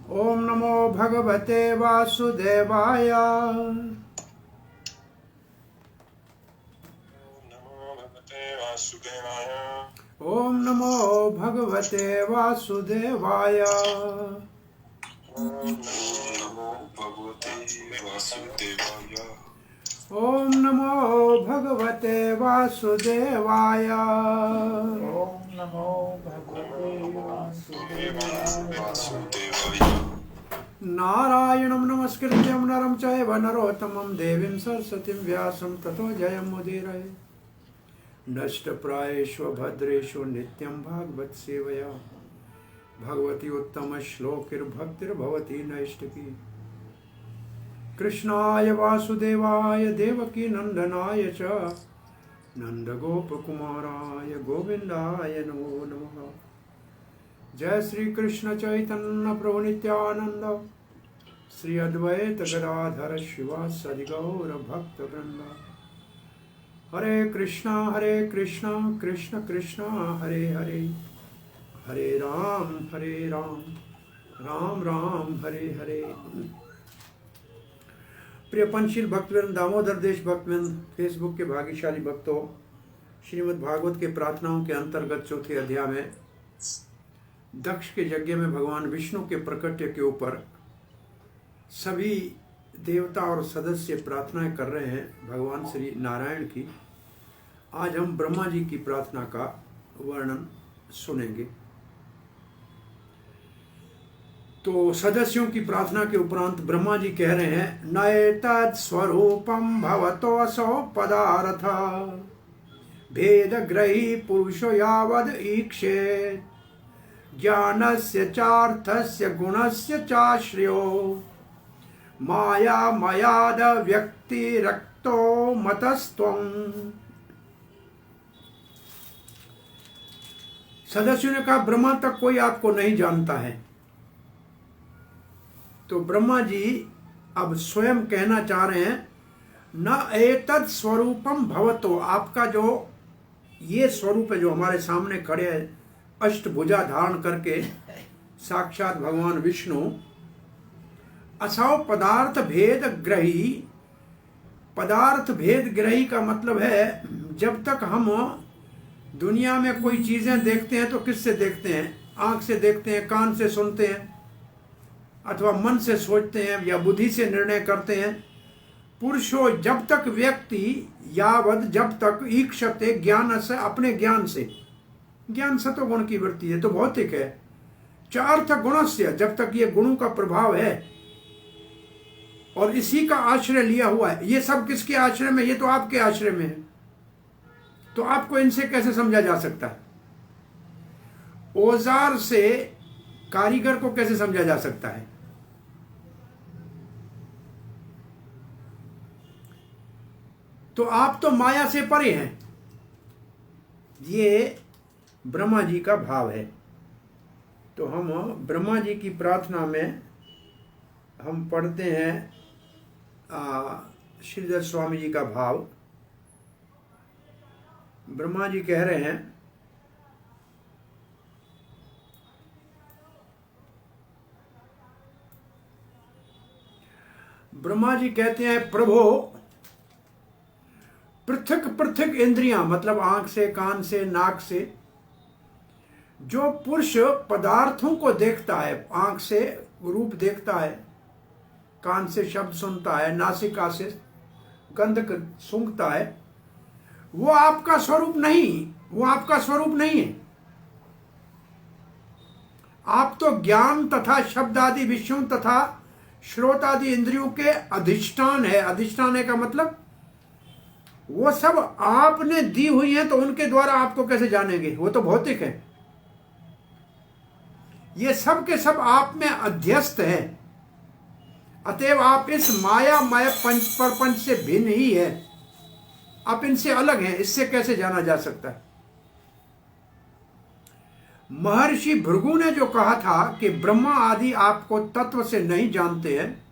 ओम नमो भगवते वासुदेवाय। ओम नमो भगवते वासुदेवाय। ओम नमो भगवते वासुदेवाय। ओम नमो भगवते वासुदेवाय। नारायणं नमस्कृत्यं नरं चैव नरोत्तमं देवीं सरस्वतीं व्यासं ततो जयमुदीरये। नष्टप्रायेषु भद्रेषु नित्यं भागवत सेवया भगवती उत्तमश्लोकिर्भक्तिर्भवती नैष्टिकी। कृष्णाय वासुदेवाय देवकी नंदनाय च नंदगोपकुमाराय गोविंदाय नमो नमः। जय श्री कृष्ण चैतन्य प्रभु नित्यानंद श्री अद्वैत गदाधर शिवासादि गौर भक्त वृंद। हरे कृष्णा कृष्ण कृष्ण हरे हरे, हरे राम राम राम हरे हरे। प्रिय पंचशील भक्तवृंद, दामोदर देश भक्तवृंद, फेसबुक के भाग्यशाली भक्तों, श्रीमद् भागवत के प्रार्थनाओं के अंतर्गत चौथे अध्याय में दक्ष के यज्ञ में भगवान विष्णु के प्रकट्य के ऊपर सभी देवता और सदस्य प्रार्थनाएं कर रहे हैं भगवान श्री नारायण की। आज हम ब्रह्मा जी की प्रार्थना का वर्णन सुनेंगे। तो सदस्यों की प्रार्थना के उपरांत ब्रह्मा जी कह रहे हैं, नएतत् स्वरूपम भवतोऽसौ पदार्थ भेदग्रही पुरुषो यावद् ईक्षेत् ज्ञानस्य चार्थस्य गुणस्य चाश्रयो माया मयाद व्यक्तिरक्तो मतस्त्वम्। सदस्यों ने कहा, ब्रह्मा तक कोई आपको नहीं जानता है। तो ब्रह्मा जी अब स्वयं कहना चाह रहे हैं, न एतत् स्वरूपम भवतो, आपका जो ये स्वरूप है जो हमारे सामने खड़े है अष्टभुजा धारण करके साक्षात भगवान विष्णु, असौ पदार्थ भेद ग्रही। पदार्थ भेद ग्रही का मतलब है, जब तक हम दुनिया में कोई चीजें देखते हैं तो किससे देखते हैं? आंख से देखते हैं, कान से सुनते हैं, अथवा मन से सोचते हैं या बुद्धि से निर्णय करते हैं। पुरुषो, जब तक व्यक्ति यावद, जब तक ईक्षते ज्ञान से, अपने ज्ञान से, ज्ञान सतोगुण की वृत्ति है तो भौतिक है। चार्थ गुणस्य, जब तक ये गुणों का प्रभाव है और इसी का आश्रय लिया हुआ है। ये सब किसके आश्रय में? ये तो आपके आश्रय में है। तो आपको इनसे कैसे समझा जा सकता है? औजार से कारीगर को कैसे समझा जा सकता है? तो आप तो माया से परे हैं। ये ब्रह्मा जी का भाव है। तो हम ब्रह्मा जी की प्रार्थना में हम पढ़ते हैं श्रीधर स्वामी जी का भाव। ब्रह्मा जी कह रहे हैं, ब्रह्मा जी कहते हैं, प्रभो पृथक पृथक इंद्रियां, मतलब आंख से, कान से, नाक से, जो पुरुष पदार्थों को देखता है, आंख से रूप देखता है, कान से शब्द सुनता है, नासिका से गंध सूंघता है, वो आपका स्वरूप नहीं, वो आपका स्वरूप नहीं है। आप तो ज्ञान तथा शब्द आदि विषयों तथा श्रोत आदि इंद्रियों के अधिष्ठान है। अधिष्ठान है का मतलब वो सब आपने दी हुई है, तो उनके द्वारा आपको कैसे जानेंगे? वो तो भौतिक है। ये सब के सब आप में अध्यस्त है। अतएव आप इस मायामय पंच प्रपंच से भिन्न ही है। आप इनसे अलग हैं, इससे कैसे जाना जा सकता है? महर्षि भृगु ने जो कहा था कि ब्रह्मा आदि आपको तत्व से नहीं जानते हैं,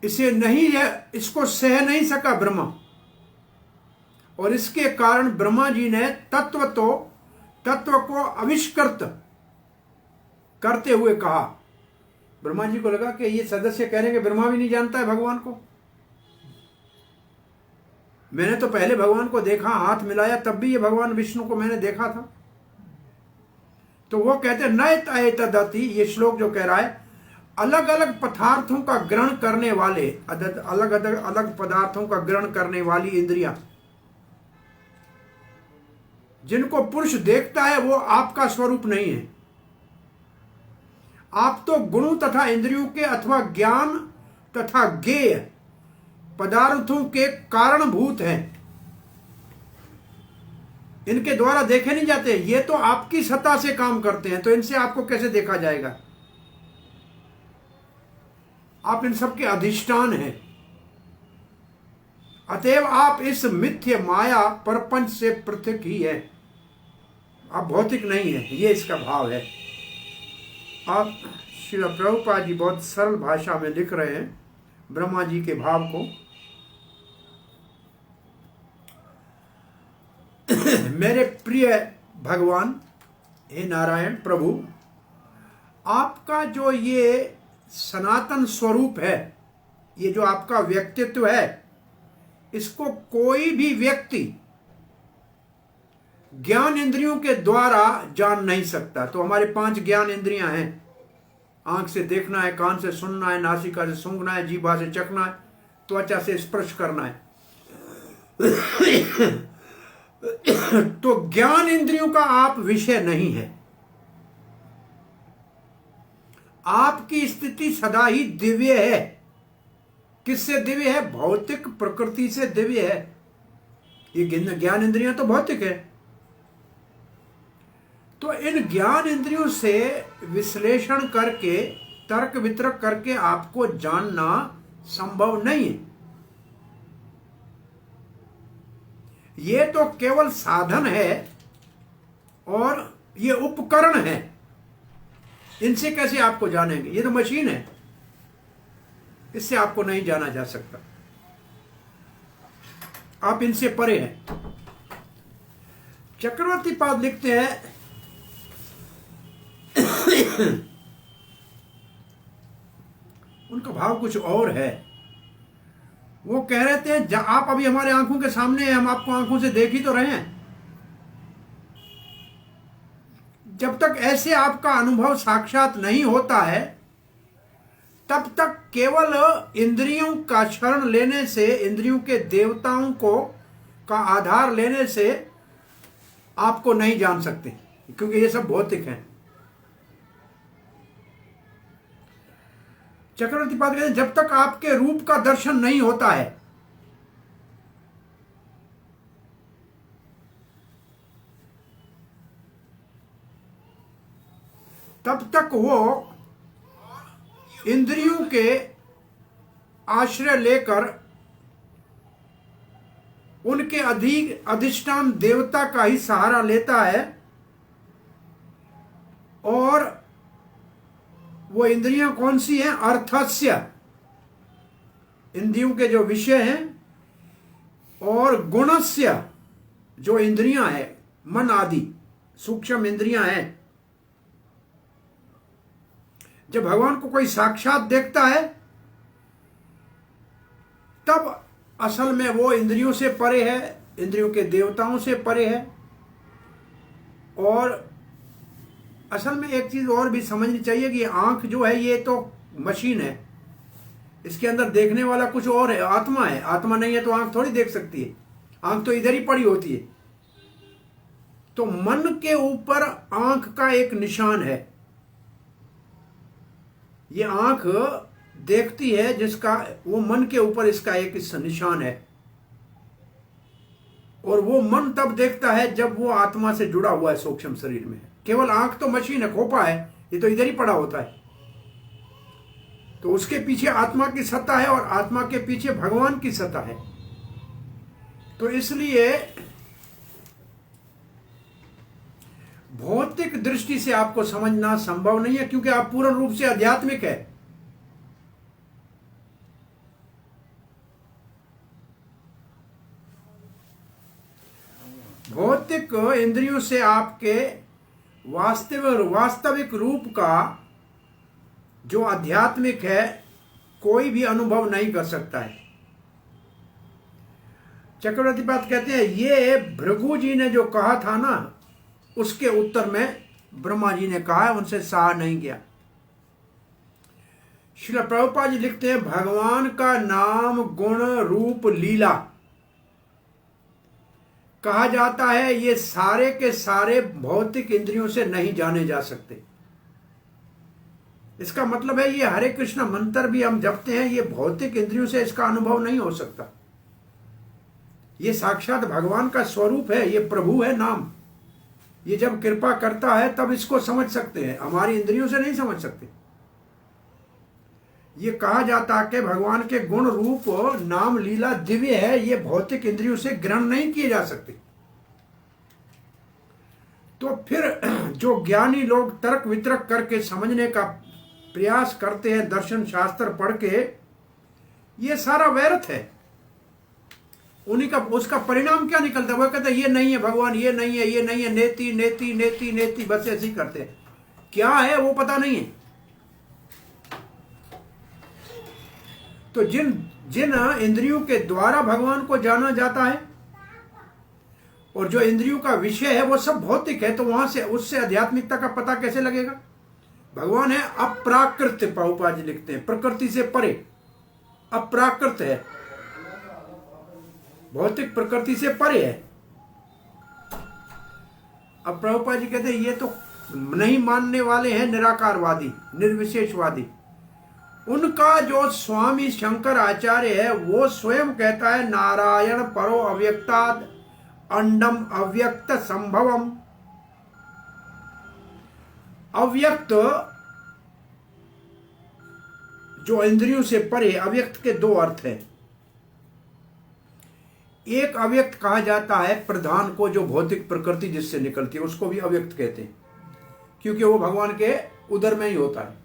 इसे नहीं है, इसको सह नहीं सका ब्रह्मा, और इसके कारण ब्रह्मा जी ने तत्व को आविष्कृत करते हुए कहा। ब्रह्मा जी को लगा कि ये सदस्य कह रहे हैं कि ब्रह्मा भी नहीं जानता है भगवान को। मैंने तो पहले भगवान को देखा, हाथ मिलाया, तब भी ये भगवान विष्णु को मैंने देखा था। तो वो कहते नयत एतदति, ये श्लोक जो कह रहा है, अलग अलग पदार्थों का ग्रहण करने वाले, अलग अलग अलग पदार्थों का ग्रहण करने वाली इंद्रियां, जिनको पुरुष देखता है, वो आपका स्वरूप नहीं है। आप तो गुणों तथा इंद्रियों के अथवा ज्ञान तथा ज्ञेय पदार्थों के कारणभूत हैं। इनके द्वारा देखे नहीं जाते, ये तो आपकी सत्ता से काम करते हैं, तो इनसे आपको कैसे देखा जाएगा? आप इन सब के अधिष्ठान हैं। अतएव आप इस मिथ्य माया परपंच से पृथक ही है, आप भौतिक नहीं है, ये इसका भाव है। आप श्री प्रभुपाद जी बहुत सरल भाषा में लिख रहे हैं ब्रह्मा जी के भाव को। मेरे प्रिय भगवान, हे नारायण प्रभु, आपका जो ये सनातन स्वरूप है, ये जो आपका व्यक्तित्व है, इसको कोई भी व्यक्ति ज्ञान इंद्रियों के द्वारा जान नहीं सकता। तो हमारे 5 ज्ञान इंद्रियां हैं। आंख से देखना है, कान से सुनना है, नासिका से सूंघना है, जीभा से चखना है, त्वचा से स्पर्श करना है। तो ज्ञान इंद्रियों का आप विषय नहीं है। आपकी स्थिति सदा ही दिव्य है। किससे दिव्य है? भौतिक प्रकृति से दिव्य है। ये ज्ञान इंद्रियां तो भौतिक है। तो इन ज्ञान इंद्रियों से विश्लेषण करके, तर्क वितर्क करके आपको जानना संभव नहीं है। ये तो केवल साधन है और ये उपकरण है। इनसे कैसे आपको जानेंगे? ये तो मशीन है, इससे आपको नहीं जाना जा सकता। आप इनसे परे हैं। चक्रवर्ती पाद लिखते हैं उनका भाव कुछ और है। वो कह रहे थे आप अभी हमारे आंखों के सामने हैं, हम आपको आंखों से देख ही तो रहे हैं। जब तक ऐसे आपका अनुभव साक्षात नहीं होता है, तब तक केवल इंद्रियों का शरण लेने से, इंद्रियों के देवताओं को का आधार लेने से आपको नहीं जान सकते, क्योंकि ये सब भौतिक हैं। चक्रवर्ती पाद कहते हैं जब तक आपके रूप का दर्शन नहीं होता है, तब तक वो इंद्रियों के आश्रय लेकर उनके अधिष्ठान देवता का ही सहारा लेता है, और वो इंद्रियां कौन सी हैं? अर्थस्य, इंद्रियों के जो विषय हैं, और गुणस्य, जो इंद्रियां हैं, मन आदि सूक्ष्म इंद्रियां हैं। जब भगवान को कोई साक्षात देखता है, तब असल में वो इंद्रियों से परे है, इंद्रियों के देवताओं से परे है। और असल में एक चीज और भी समझनी चाहिए कि आंख जो है, ये तो मशीन है, इसके अंदर देखने वाला कुछ और है, आत्मा है। आत्मा नहीं है तो आंख थोड़ी देख सकती है, आंख तो इधर ही पड़ी होती है। तो मन के ऊपर आंख का एक निशान है। ये आंख देखती है, जिसका वो मन के ऊपर इसका एक निशान है। और वो मन तब देखता है जब वो आत्मा से जुड़ा हुआ है, सूक्ष्म शरीर में। केवल आंख तो मशीन है, खोपा है, ये तो इधर ही पड़ा होता है। तो उसके पीछे आत्मा की सत्ता है, और आत्मा के पीछे भगवान की सत्ता है। तो इसलिए भौतिक दृष्टि से आपको समझना संभव नहीं है, क्योंकि आप पूर्ण रूप से आध्यात्मिक है। भौतिक इंद्रियों से आपके वास्तविक रूप का जो आध्यात्मिक है कोई भी अनुभव नहीं कर सकता है। चक्रवर्ती पाद कहते हैं ये भृगु जी ने जो कहा था ना, उसके उत्तर में ब्रह्मा जी ने कहा है, उनसे सहा नहीं गया। श्रील प्रभुपाद जी लिखते हैं भगवान का नाम गुण रूप लीला कहा जाता है, ये सारे के सारे भौतिक इंद्रियों से नहीं जाने जा सकते। इसका मतलब है ये हरे कृष्ण मंत्र भी हम जपते हैं, ये भौतिक इंद्रियों से इसका अनुभव नहीं हो सकता। ये साक्षात भगवान का स्वरूप है, ये प्रभु है नाम। ये जब कृपा करता है तब इसको समझ सकते हैं, हमारी इंद्रियों से नहीं समझ सकते। ये कहा जाता है कि भगवान के गुण रूप नाम लीला दिव्य है, ये भौतिक इंद्रियों से ग्रहण नहीं किए जा सकते। तो फिर जो ज्ञानी लोग तर्क वितर्क करके समझने का प्रयास करते हैं, दर्शन शास्त्र पढ़ के, ये सारा व्यर्थ है। उन्हीं का उसका परिणाम क्या निकलता है? वो कहते हैं ये नहीं है भगवान, ये नहीं है, ये नहीं है, नेति नेति नेति नेति, बस ऐसे ही करते हैं। क्या है वो पता नहीं है। तो जिन जिन इंद्रियों के द्वारा भगवान को जाना जाता है और जो इंद्रियों का विषय है वो सब भौतिक है, तो वहां से उससे आध्यात्मिकता का पता कैसे लगेगा? भगवान है अप्राकृत, प्रभुपाद जी लिखते हैं, प्रकृति से परे, अप्राकृत है, भौतिक प्रकृति से परे है। अब प्रभुपाद जी कहते हैं ये तो नहीं मानने वाले हैं निराकारवादी, निर्विशेषवादी। उनका जो स्वामी शंकर आचार्य है वो स्वयं कहता है नारायण परो अव्यक्ताद अंडम अव्यक्त संभवम। अव्यक्त जो इंद्रियों से परे, अव्यक्त के दो अर्थ हैं। एक अव्यक्त कहा जाता है प्रधान को, जो भौतिक प्रकृति जिससे निकलती है, उसको भी अव्यक्त कहते हैं, क्योंकि वो भगवान के उदर में ही होता है।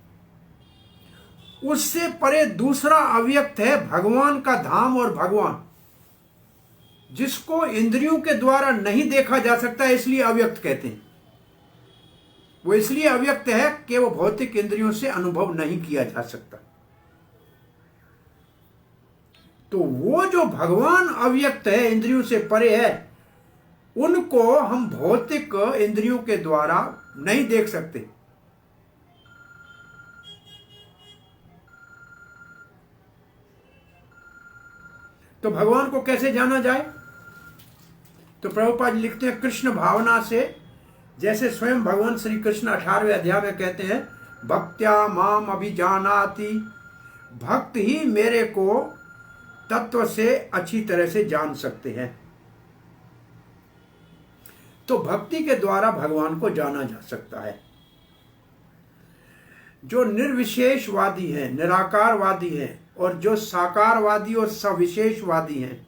उससे परे दूसरा अव्यक्त है भगवान का धाम और भगवान, जिसको इंद्रियों के द्वारा नहीं देखा जा सकता, इसलिए अव्यक्त कहते हैं। वो इसलिए अव्यक्त है कि वो भौतिक इंद्रियों से अनुभव नहीं किया जा सकता। तो वो जो भगवान अव्यक्त है, इंद्रियों से परे है, उनको हम भौतिक इंद्रियों के द्वारा नहीं देख सकते। तो भगवान को कैसे जाना जाए? तो प्रभुपाद जी लिखते हैं कृष्ण भावना से, जैसे स्वयं भगवान श्री कृष्ण 18वें अध्याय में कहते हैं भक्त्या माम अभिजानाति, भक्त ही मेरे को तत्व से अच्छी तरह से जान सकते हैं। तो भक्ति के द्वारा भगवान को जाना जा सकता है। जो निर्विशेषवादी हैं, निराकारवादी हैं, और जो साकारवादी और सविशेषवादी हैं,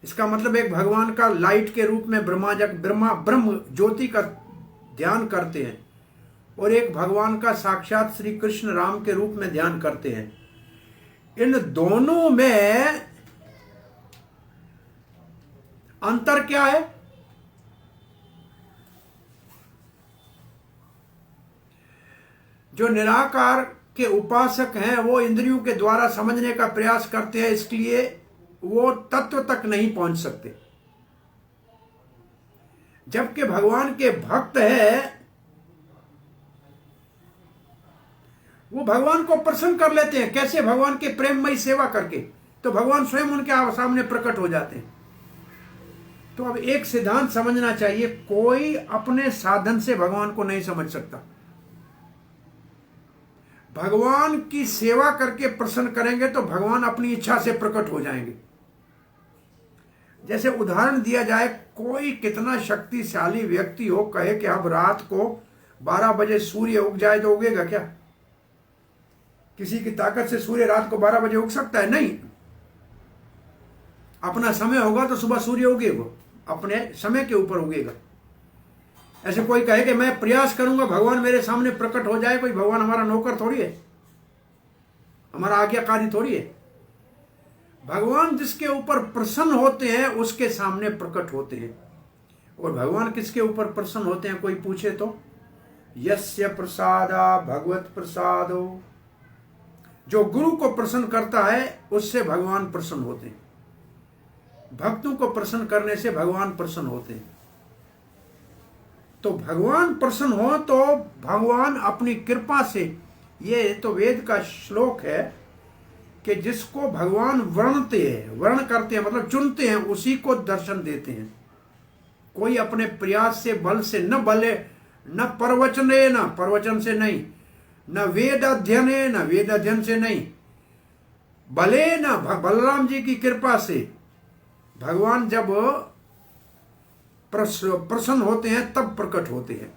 इसका मतलब एक भगवान का लाइट के रूप में ब्रह्म ज्योति का ध्यान करते हैं, और एक भगवान का साक्षात श्री कृष्ण राम के रूप में ध्यान करते हैं। इन दोनों में अंतर क्या है? जो निराकार के उपासक हैं वो इंद्रियों के द्वारा समझने का प्रयास करते हैं, इसलिए वो तत्व तक नहीं पहुंच सकते। जबकि भगवान के भक्त है वो भगवान को प्रसन्न कर लेते हैं। कैसे? भगवान के प्रेममयी सेवा करके। तो भगवान स्वयं उनके सामने प्रकट हो जाते हैं। तो अब एक सिद्धांत समझना चाहिए, कोई अपने साधन से भगवान को नहीं समझ सकता। भगवान की सेवा करके प्रसन्न करेंगे तो भगवान अपनी इच्छा से प्रकट हो जाएंगे। जैसे उदाहरण दिया जाए, कोई कितना शक्तिशाली व्यक्ति हो, कहे कि अब रात को 12 बजे सूर्य उग जाए तो उगेगा क्या? किसी की ताकत से सूर्य रात को 12 बजे उग सकता है? नहीं। अपना समय होगा तो सुबह सूर्य उगेगा, अपने समय के ऊपर उगेगा। ऐसे कोई कहे कि मैं प्रयास करूंगा भगवान मेरे सामने प्रकट हो जाए, कोई भगवान हमारा नौकर थोड़ी है, हमारा आज्ञाकारी थोड़ी है। भगवान जिसके ऊपर प्रसन्न होते हैं उसके सामने प्रकट होते हैं। और भगवान किसके ऊपर प्रसन्न होते हैं, कोई पूछे तो? यस्य प्रसादा भगवत प्रसादो, जो गुरु को प्रसन्न करता है उससे भगवान प्रसन्न होते हैं। भक्तों को प्रसन्न करने से भगवान प्रसन्न होते हैं। तो भगवान प्रसन्न हो तो भगवान अपनी कृपा से, ये तो वेद का श्लोक है कि जिसको भगवान वर्ण करते हैं मतलब चुनते हैं, उसी को दर्शन देते हैं। कोई अपने प्रयास से बल से न बले, न प्रवचने, न प्रवचन से नहीं, न वेद अध्ययने, न वेद अध्ययन से नहीं, बले न बलराम जी की कृपा से भगवान जब प्रसन्न होते हैं तब प्रकट होते हैं।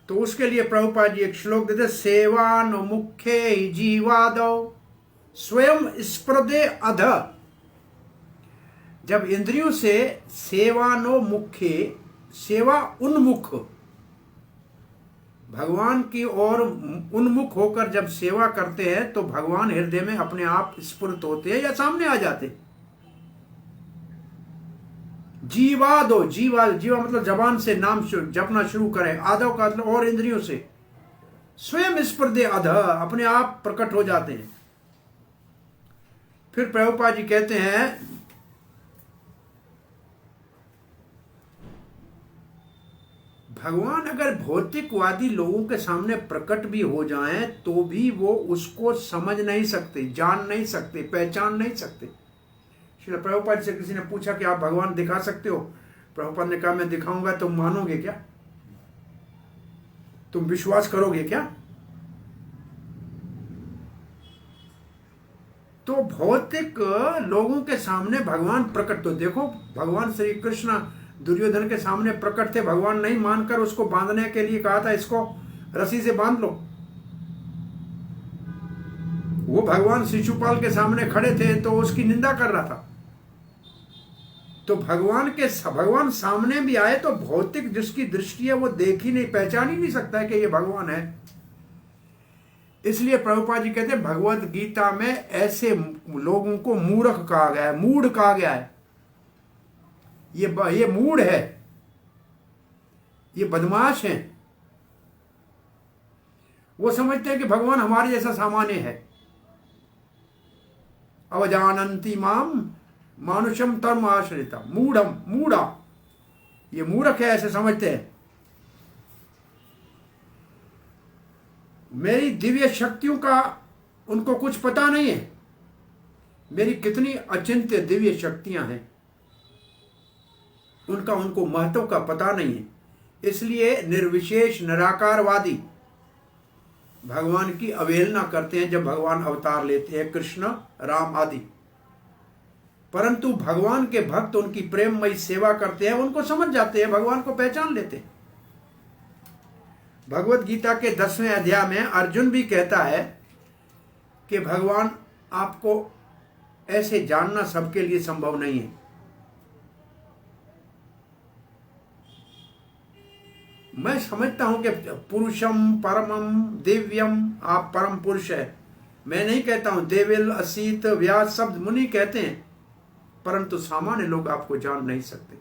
तो उसके लिए प्रभुपाद जी एक श्लोक देते, सेवानुमुखे जीवादौ स्वयं स्पृदे अध। जब इंद्रियों से सेवानुमुखे, सेवा उन्मुख, भगवान की ओर उन्मुख होकर जब सेवा करते हैं तो भगवान हृदय में अपने आप स्फुरित होते हैं या सामने आ जाते हैं। जीवा जीवा मतलब जबान से नाम जपना शुरू करें, आदव का मतलब और इंद्रियों से, स्वयं स्पर्धे अध, अपने आप प्रकट हो जाते हैं। फिर प्रभुपाद जी कहते हैं, भगवान अगर भौतिकवादी लोगों के सामने प्रकट भी हो जाएं तो भी वो उसको समझ नहीं सकते, जान नहीं सकते, पहचान नहीं सकते। श्री प्रभुपाद से किसी ने पूछा कि आप भगवान दिखा सकते हो? प्रभुपाद ने कहा, मैं दिखाऊंगा, तुम मानोगे क्या? तुम विश्वास करोगे क्या? तो भौतिक लोगों के सामने भगवान प्रकट, तो देखो भगवान श्री कृष्ण दुर्योधन के सामने प्रकट थे, भगवान नहीं मानकर उसको बांधने के लिए कहा था, इसको रस्सी से बांध लो। वो भगवान शिशुपाल के सामने खड़े थे तो उसकी निंदा कर रहा था। तो भगवान सामने भी आए तो भौतिक जिसकी दृष्टि है वो देख ही नहीं, पहचान ही नहीं सकता है कि ये भगवान है। इसलिए प्रभुपाद जी कहते हैं भगवत गीता में ऐसे लोगों को मूर्ख कहा गया है, मूढ़ कहा गया है। ये मूढ़ है, ये बदमाश हैं। वो समझते हैं कि भगवान हमारे जैसा सामान्य है। अवजानन्ति माम मानुषम तर्म आश्रिता मूढ़म, मूढ़ा, ये मूर्ख है, ऐसे समझते हैं। मेरी दिव्य शक्तियों का उनको कुछ पता नहीं है, मेरी कितनी अचिंत्य दिव्य शक्तियां हैं, उनको महत्व का पता नहीं है। इसलिए निर्विशेष निराकारवादी भगवान की अवहेलना करते हैं जब भगवान अवतार लेते हैं, कृष्ण, राम आदि। परंतु भगवान के भक्त उनकी प्रेममयी सेवा करते हैं, उनको समझ जाते हैं, भगवान को पहचान लेते हैं। भगवत गीता के 10वें अध्याय में अर्जुन भी कहता है कि भगवान आपको ऐसे जानना सबके लिए संभव नहीं है। मैं समझता हूं कि पुरुषम परमम दिव्यम, आप परम पुरुष है। मैं नहीं कहता हूं, देविल, असीत, व्यास शब्द मुनि कहते हैं, परंतु सामान्य लोग आपको जान नहीं सकते।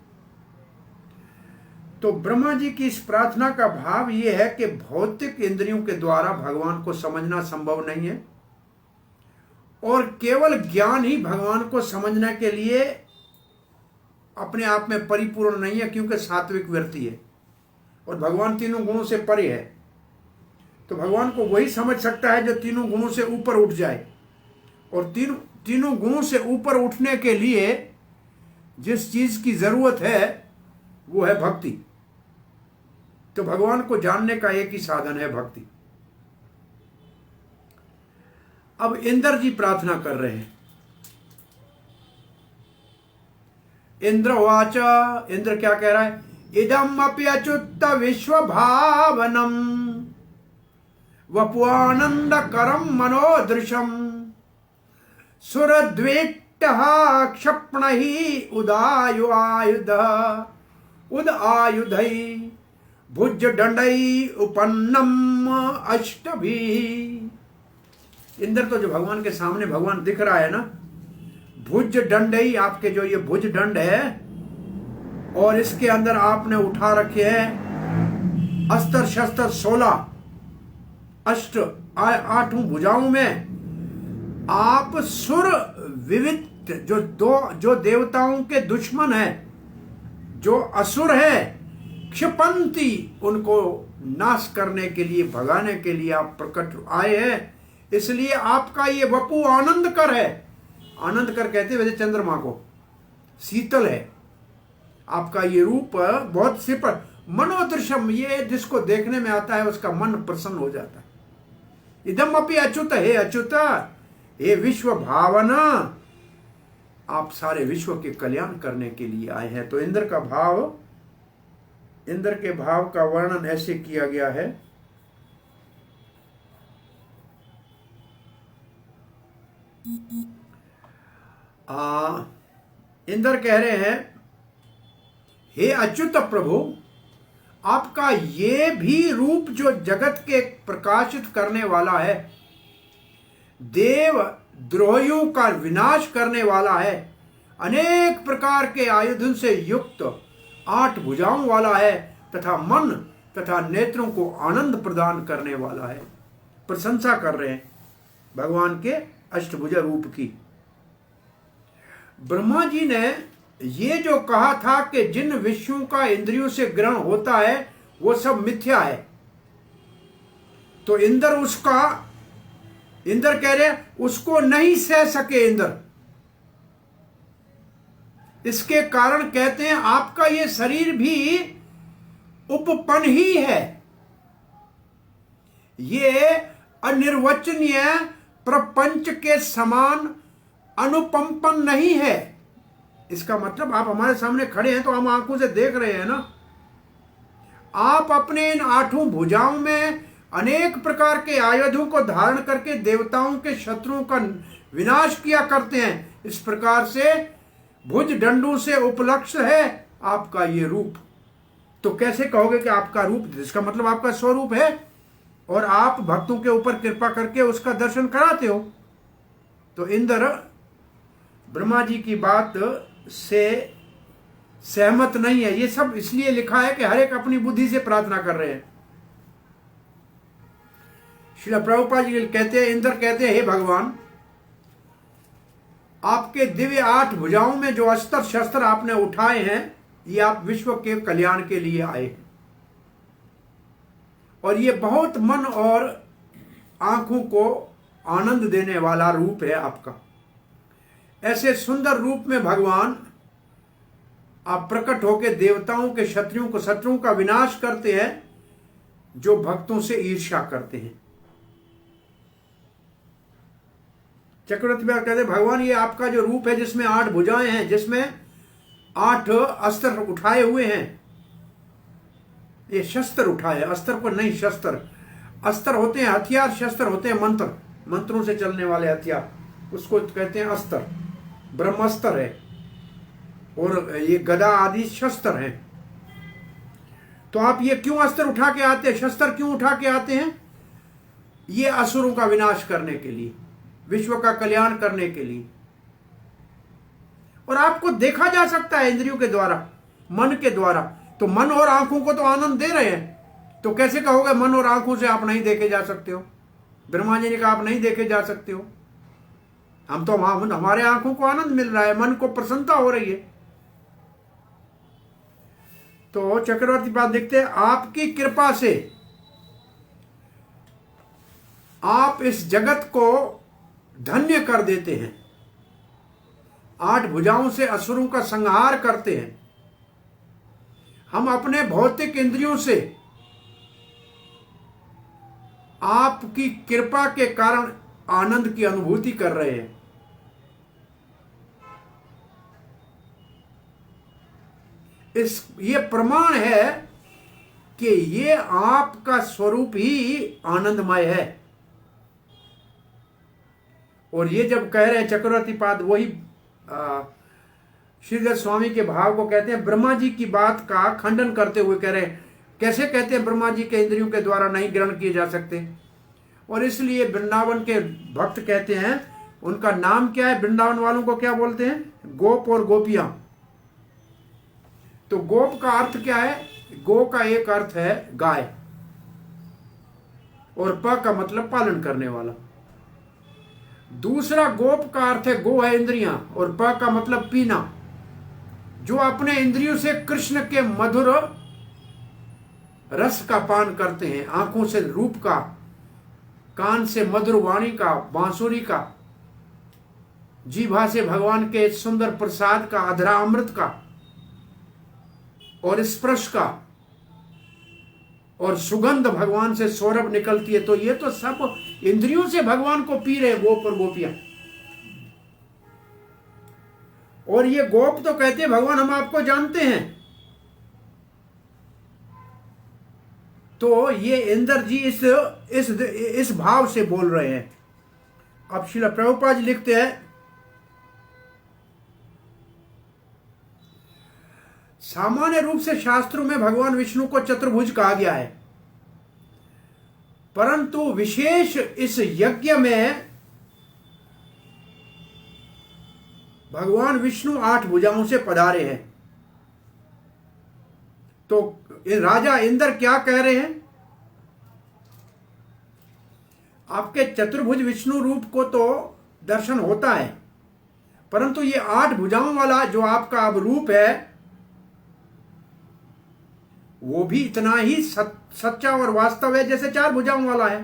तो ब्रह्मा जी की इस प्रार्थना का भाव यह है कि भौतिक इंद्रियों के द्वारा भगवान को समझना संभव नहीं है, और केवल ज्ञान ही भगवान को समझने के लिए अपने आप में परिपूर्ण नहीं है, क्योंकि सात्विक वृत्ति है और भगवान तीनों गुणों से परे है। तो भगवान को वही समझ सकता है जो तीनों गुणों से ऊपर उठ जाए, और तीनों गुणों से ऊपर उठने के लिए जिस चीज की जरूरत है वो है भक्ति। तो भगवान को जानने का एक ही साधन है भक्ति। अब इंद्र जी प्रार्थना कर रहे हैं। इंद्रवाच, इंद्र क्या कह रहा है? इदम अप्यच्युत विश्व भावनम वपुआनंद करम मनोदृशम सुरद्वेट्टः क्षपण ही उदायु आयुध उद आयुधै भुज दंडई उपन्नम अष्टभी। इंद्र तो जो भगवान के सामने भगवान दिख रहा है ना, भुज दंडई, आपके जो ये भुज दंड है और इसके अंदर आपने उठा रखे हैं अस्त्र शस्त्र 16 अष्ट 8 भुजाओं में आप सुर विविध जो देवताओं के दुश्मन है, जो असुर है, क्षिपंती, उनको नाश करने के लिए, भगाने के लिए आप प्रकट आए हैं। इसलिए आपका ये वपु आनंद कर है। आनंद कर कहते वैसे चंद्रमा को, शीतल है आपका ये रूप, बहुत सिपर मनोदृश्यम, ये जिसको देखने में आता है उसका मन प्रसन्न हो जाता है। इदम अपि अच्युत, हे अच्युत, हे विश्व भावना, आप सारे विश्व के कल्याण करने के लिए आए हैं। तो इंद्र का भाव, इंद्र के भाव का वर्णन ऐसे किया गया है। इंद्र कह रहे हैं, हे अच्युत प्रभु, आपका ये भी रूप जो जगत के प्रकाशित करने वाला है, देव द्रोहियों का विनाश करने वाला है, अनेक प्रकार के आयुधों से युक्त 8 भुजाओं वाला है, तथा मन तथा नेत्रों को आनंद प्रदान करने वाला है। प्रशंसा कर रहे हैं भगवान के अष्टभुजा रूप की। ब्रह्मा जी ने ये जो कहा था कि जिन विषयों का इंद्रियों से ग्रहण होता है वो सब मिथ्या है, तो इंद्र कह रहे उसको नहीं सह सके इंद्र। इसके कारण कहते हैं आपका ये शरीर भी उपपन ही है, ये अनिर्वचनीय प्रपंच के समान अनुपंपन नहीं है। इसका मतलब आप हमारे सामने खड़े हैं तो हम आंखों से देख रहे हैं ना। आप अपने इन 8 भुजाओं में अनेक प्रकार के आयुधों को धारण करके देवताओं के शत्रुओं का विनाश किया करते हैं। इस प्रकार से भुज दंडों से उपलक्ष्य है आपका ये रूप। तो कैसे कहोगे कि आपका रूप, इसका मतलब आपका स्वरूप है और आप भक्तों के ऊपर कृपा करके उसका दर्शन कराते हो। तो इंद्र ब्रह्मा जी की बात से सहमत नहीं है। ये सब इसलिए लिखा है कि हर एक अपनी बुद्धि से प्रार्थना कर रहे हैं। श्रील प्रभुपाद जी कहते हैं, इंद्र कहते हैं, हे भगवान, आपके दिव्य 8 भुजाओं में जो अस्त्र शस्त्र आपने उठाए हैं, ये आप विश्व के कल्याण के लिए आए हैं और ये बहुत मन और आंखों को आनंद देने वाला रूप है आपका। ऐसे सुंदर रूप में भगवान आप प्रकट होकर देवताओं के शत्रुओं का विनाश करते हैं जो भक्तों से ईर्ष्या करते हैं। चक्रवर्ती कहते हैं, भगवान ये आपका जो रूप है जिसमें 8 भुजाएं हैं, जिसमें 8 अस्त्र उठाए हुए हैं, ये शस्त्र उठाए, अस्त्र को नहीं, शस्त्र। अस्त्र होते हैं हथियार, शस्त्र होते हैं मंत्रों से चलने वाले हथियार, उसको कहते हैं अस्त्र। ब्रह्मास्त्र है और ये गदा आदि शस्त्र हैं। तो आप ये क्यों अस्त्र उठा के आते हैं, शस्त्र क्यों उठा के आते हैं? ये असुरों का विनाश करने के लिए, विश्व का कल्याण करने के लिए। और आपको देखा जा सकता है इंद्रियों के द्वारा, मन के द्वारा। तो मन और आंखों को तो आनंद दे रहे हैं, तो कैसे कहोगे मन और आंखों से आप नहीं देखे जा सकते हो? ब्रह्मा जी ने कहा आप नहीं देखे जा सकते हो। हम तो हमारे आंखों को आनंद मिल रहा है, मन को प्रसन्नता हो रही है। तो चक्रवर्ती बात देखते हैं, आपकी कृपा से आप इस जगत को धन्य कर देते हैं, 8 भुजाओं से असुरों का संहार करते हैं। हम अपने भौतिक इंद्रियों से आपकी कृपा के कारण आनंद की अनुभूति कर रहे हैं। ये प्रमाण है कि ये आपका स्वरूप ही आनंदमय है। और ये जब कह रहे हैं चक्रवर्ती पाद, वही श्रीधर स्वामी के भाव को कहते हैं, ब्रह्मा जी की बात का खंडन करते हुए कह रहे हैं। कैसे कहते हैं? ब्रह्मा जी के इंद्रियों के द्वारा नहीं ग्रहण किए जा सकते। और इसलिए वृंदावन के भक्त कहते हैं, उनका नाम क्या है? वृंदावन वालों को क्या बोलते हैं? गोप और गोपियां। तो गोप का अर्थ क्या है? गो का एक अर्थ है गाय, और प का मतलब पालन करने वाला। दूसरा गोप का अर्थ है, गो है इंद्रियां, और प का मतलब पीना। जो अपने इंद्रियों से कृष्ण के मधुर रस का पान करते हैं, आंखों से रूप का, कान से मधुर वाणी का, बांसुरी का, जीभा से भगवान के सुंदर प्रसाद का, अधरा अमृत का, और स्पर्श का, और सुगंध भगवान से सौरभ निकलती है। तो ये तो सब इंद्रियों से भगवान को पी रहे गोप और गोपियां। और ये गोप तो कहते हैं भगवान हम आपको जानते हैं। तो ये इंद्र जी इस भाव से बोल रहे हैं। अब श्रील प्रभुपाद जी लिखते हैं, सामान्य रूप से शास्त्रों में भगवान विष्णु को चतुर्भुज कहा गया है, परंतु विशेष इस यज्ञ में भगवान विष्णु 8 भुजाओं से पधारे हैं। तो राजा इंद्र क्या कह रहे हैं? आपके चतुर्भुज विष्णु रूप को तो दर्शन होता है, परंतु ये 8 भुजाओं वाला जो आपका अब रूप है वो भी इतना ही सच्चा और वास्तव है जैसे 4 भुजाओं वाला है।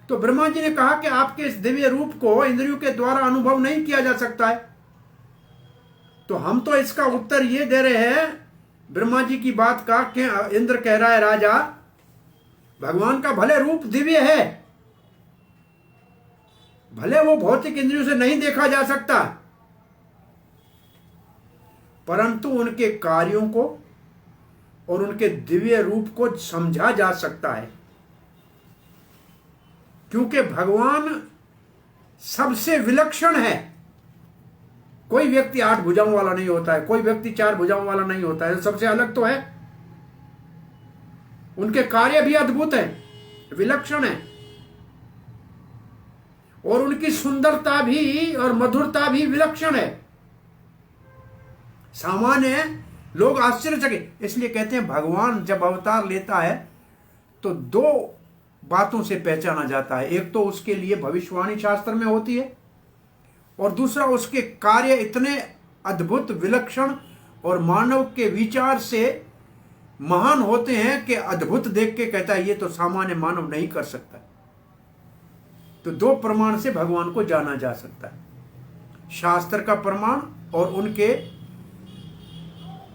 तो ब्रह्मा जी ने कहा कि आपके इस दिव्य रूप को इंद्रियों के द्वारा अनुभव नहीं किया जा सकता है। तो हम तो इसका उत्तर ये दे रहे हैं ब्रह्मा जी की बात का कि इंद्र कह रहा है, राजा भगवान का भले रूप दिव्य है, भले वो भौतिक इंद्रियों से नहीं देखा जा सकता, परंतु उनके कार्यों को और उनके दिव्य रूप को समझा जा सकता है, क्योंकि भगवान सबसे विलक्षण है। कोई व्यक्ति 8 भुजाओं वाला नहीं होता है, कोई व्यक्ति 4 भुजाओं वाला नहीं होता है, सबसे अलग तो है। उनके कार्य भी अद्भुत है, विलक्षण है, और उनकी सुंदरता भी और मधुरता भी विलक्षण है। सामान्य लोग आश्चर्यचकित, इसलिए कहते हैं भगवान जब अवतार लेता है तो 2 बातों से पहचाना जाता है। एक तो उसके लिए भविष्यवाणी शास्त्र में होती है, और दूसरा उसके कार्य इतने अद्भुत, विलक्षण और मानव के विचार से महान होते हैं कि अद्भुत देख के कहता है ये तो सामान्य मानव नहीं कर सकता। तो 2 प्रमाण से भगवान को जाना जा सकता है, शास्त्र का प्रमाण और उनके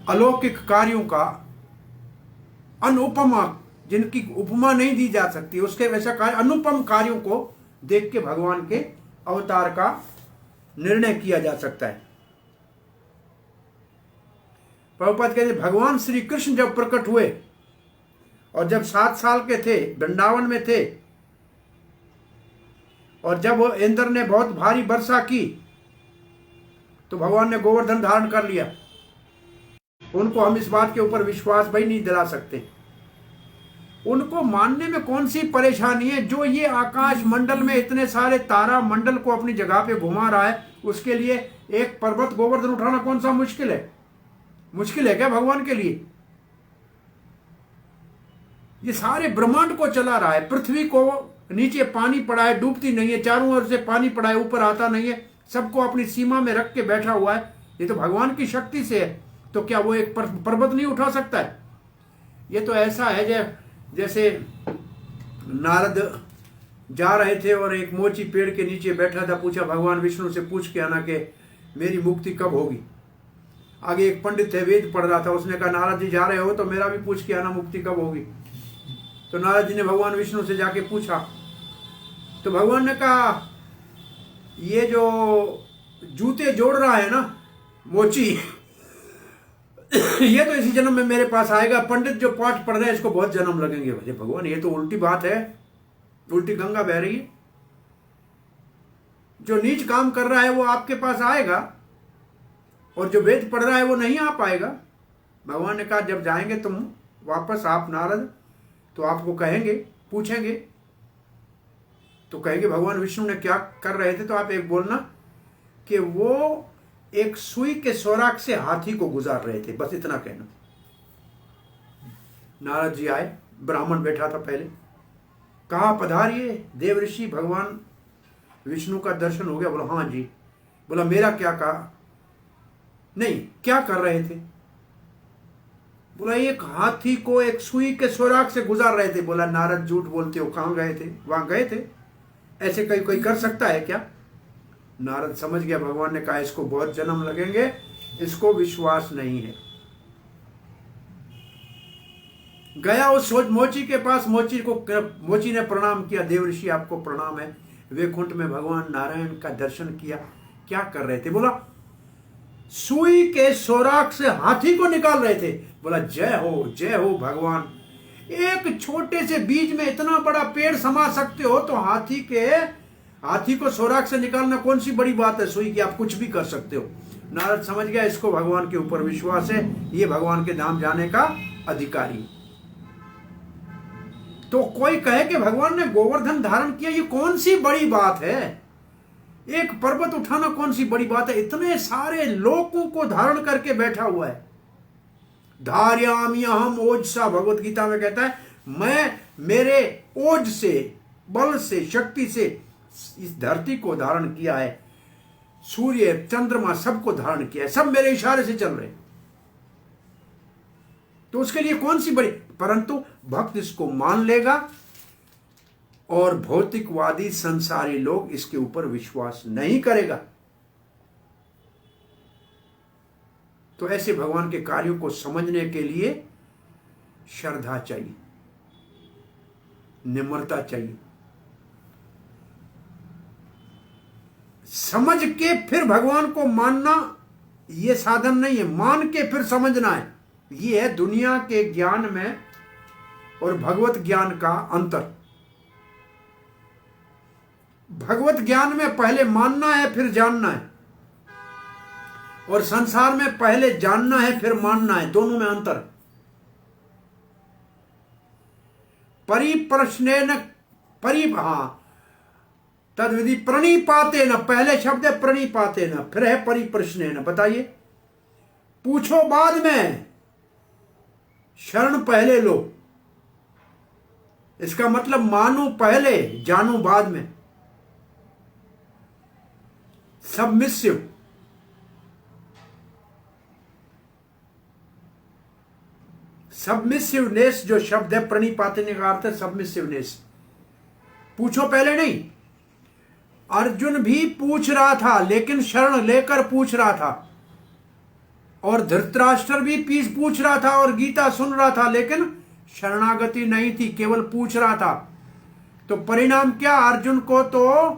अलौकिक कार्यों का, अनुपमा, जिनकी उपमा नहीं दी जा सकती, उसके वैसा कार्य, अनुपम कार्यों को देख के भगवान के अवतार का निर्णय किया जा सकता है। प्रभुपाद कहते भगवान श्री कृष्ण जब प्रकट हुए और जब 7 साल के थे, वृंदावन में थे, और जब इंद्र ने बहुत भारी वर्षा की तो भगवान ने गोवर्धन धारण कर लिया। उनको हम इस बात के ऊपर विश्वास भाई नहीं दिला सकते। उनको मानने में कौन सी परेशानी है? जो ये आकाश मंडल में इतने सारे तारा मंडल को अपनी जगह पे घुमा रहा है, उसके लिए एक पर्वत गोवर्धन उठाना कौन सा मुश्किल है? मुश्किल है क्या भगवान के लिए? ये सारे ब्रह्मांड को चला रहा है। पृथ्वी को नीचे पानी पड़ा है, डूबती नहीं है, चारों ओर से पानी पड़ा है, ऊपर आता नहीं है, सबको अपनी सीमा में रख के बैठा हुआ है। ये तो भगवान की शक्ति से है। तो क्या वो एक पर्वत नहीं उठा सकता है? ये तो ऐसा है जैसे नारद जा रहे थे और एक मोची पेड़ के नीचे बैठा था, पूछा भगवान विष्णु से, पूछ के आना कि मेरी मुक्ति कब होगी। आगे एक पंडित है, वेद पढ़ रहा था, उसने कहा नारद जी जा रहे हो तो मेरा भी पूछ के आना मुक्ति कब होगी। तो नारद जी ने भगवान विष्णु से जाके पूछा, तो भगवान ने कहा ये जो जूते जोड़ रहा है ना मोची, ये तो इसी जन्म में मेरे पास आएगा। पंडित जो पाठ पढ़ रहे हैं इसको बहुत जन्म लगेंगे। भले भगवान ये तो उल्टी बात है, उल्टी गंगा बह रही है। जो नीच काम कर रहा है वो आपके पास आएगा, और जो वेद पढ़ रहा है वो नहीं आ पाएगा। भगवान ने कहा जब जाएंगे तुम वापस आप नारद, तो आपको कहेंगे, पूछेंगे तो कहेंगे भगवान विष्णु ने क्या कर रहे थे, तो आप एक बोलना कि वो एक सुई के सोराख से हाथी को गुजार रहे थे, बस इतना कहना। नारद जी आए, ब्राह्मण बैठा था पहले, कहा पधारिए देव ऋषि, भगवान विष्णु का दर्शन हो गया। बोला हाँ जी। बोला मेरा क्या कहा, नहीं क्या कर रहे थे। बोला एक हाथी को एक सुई के सोराख से गुजार रहे थे। बोला नारद झूठ बोलते हो, कहाँ गए थे, वहां गए थे, ऐसे कोई कर सकता है क्या। नारद समझ गया, भगवान ने कहा इसको बहुत जन्म लगेंगे, इसको विश्वास नहीं है। गया उस मोची के पास, मोची ने प्रणाम किया, देव ऋषि आपको प्रणाम है। वैकुंठ में भगवान नारायण का दर्शन किया। क्या कर रहे थे, बोला सुई के सोराख से हाथी को निकाल रहे थे। बोला जय हो भगवान, एक छोटे से बीज में इतना बड़ा पेड़ समा सकते हो, तो हाथी को सोराख से निकालना कौन सी बड़ी बात है, सुई की आप कुछ भी कर सकते हो। नारद समझ गया इसको भगवान के ऊपर विश्वास है, ये भगवान के धाम जाने का अधिकारी। तो कोई कहे कि भगवान ने गोवर्धन धारण किया, ये कौन सी बड़ी बात है, एक पर्वत उठाना कौन सी बड़ी बात है, इतने सारे लोगों को धारण करके बैठा हुआ है। धार्यामि अहम ओजसा, भगवत गीता में कहता है मैं मेरे ओज से, बल से, शक्ति से इस धरती को धारण किया है, सूर्य चंद्रमा सबको धारण किया है, सब मेरे इशारे से चल रहे। तो उसके लिए कौन सी बड़ी, परंतु भक्त इसको मान लेगा और भौतिकवादी संसारी लोग इसके ऊपर विश्वास नहीं करेगा। तो ऐसे भगवान के कार्यों को समझने के लिए श्रद्धा चाहिए, निम्रता चाहिए, समझ के फिर भगवान को मानना यह साधन नहीं है, मान के फिर समझना है। यह है दुनिया के ज्ञान में और भगवत ज्ञान का अंतर। भगवत ज्ञान में पहले मानना है फिर जानना है, और संसार में पहले जानना है फिर मानना है, दोनों में अंतर। परिप्रश्नेन तद्विधि प्रणिपाते न, पहले शब्द है प्रणिपाते न, फिर है परिप्रश्नेन। बताइए, पूछो बाद में, शरण पहले लो। इसका मतलब मानो पहले, जानो बाद में। सबमिसिव, सबमिसिवनेस जो शब्द है, प्रणिपाते का अर्थ है सबमिसिवनेस। पूछो पहले नहीं। अर्जुन भी पूछ रहा था, लेकिन शरण लेकर पूछ रहा था, और धृतराष्ट्र भी पूछ रहा था और गीता सुन रहा था, लेकिन शरणागति नहीं थी, केवल पूछ रहा था। तो परिणाम क्या, अर्जुन को तो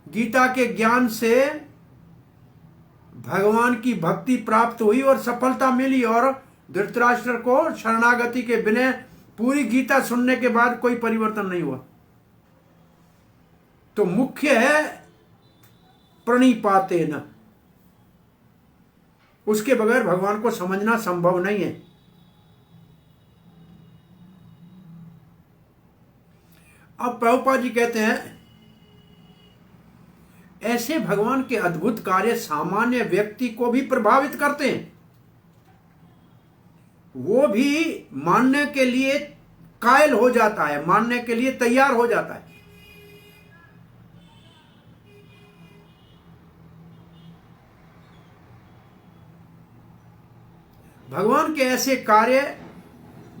गीता के ज्ञान से भगवान की भक्ति प्राप्त हुई और सफलता मिली, और धृतराष्ट्र को शरणागति के बिना पूरी गीता सुनने के बाद कोई परिवर्तन नहीं हुआ। तो मुख्य है प्रणिपाते न, उसके बगैर भगवान को समझना संभव नहीं है। अब प्रभुपाद जी कहते हैं ऐसे भगवान के अद्भुत कार्य सामान्य व्यक्ति को भी प्रभावित करते हैं, वो भी मानने के लिए कायल हो जाता है, मानने के लिए तैयार हो जाता है। भगवान के ऐसे कार्य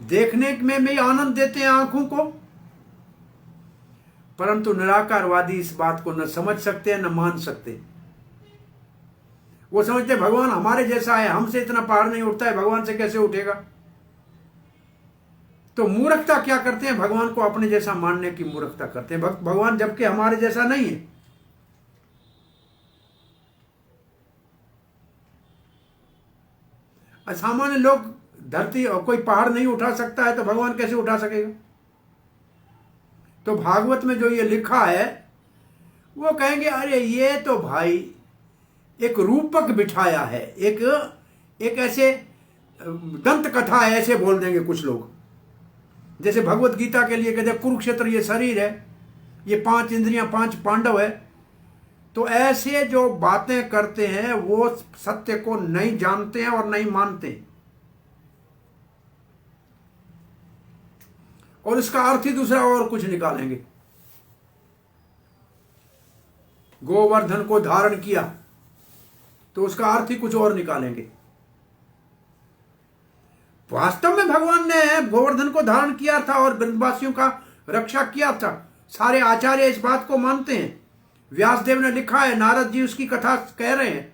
देखने में भी आनंद देते हैं आंखों को, परंतु निराकारवादी इस बात को न समझ सकते हैं न मान सकते। वो समझते हैं भगवान हमारे जैसा है, हमसे इतना पहाड़ नहीं उठता है, भगवान से कैसे उठेगा। तो मूर्खता क्या करते हैं, भगवान को अपने जैसा मानने की मूर्खता करते हैं। भगवान जबकि हमारे जैसा नहीं है। सामान्य लोग धरती और कोई पहाड़ नहीं उठा सकता है, तो भगवान कैसे उठा सकेगा। तो भागवत में जो ये लिखा है, वो कहेंगे अरे ये तो भाई एक रूपक बिठाया है, एक ऐसे दंत कथा है, ऐसे बोल देंगे कुछ लोग। जैसे भगवत गीता के लिए कहते हैं कुरुक्षेत्र ये शरीर है, ये 5 इंद्रियां 5 पांडव है। तो ऐसे जो बातें करते हैं वो सत्य को नहीं जानते हैं और नहीं मानते, और इसका अर्थ ही दूसरा और कुछ निकालेंगे। गोवर्धन को धारण किया तो उसका अर्थ ही कुछ और निकालेंगे। वास्तव में भगवान ने गोवर्धन को धारण किया था और ब्रजवासियों का रक्षा किया था। सारे आचार्य इस बात को मानते हैं। व्यासदेव ने लिखा है, नारद जी उसकी कथा कह रहे हैं।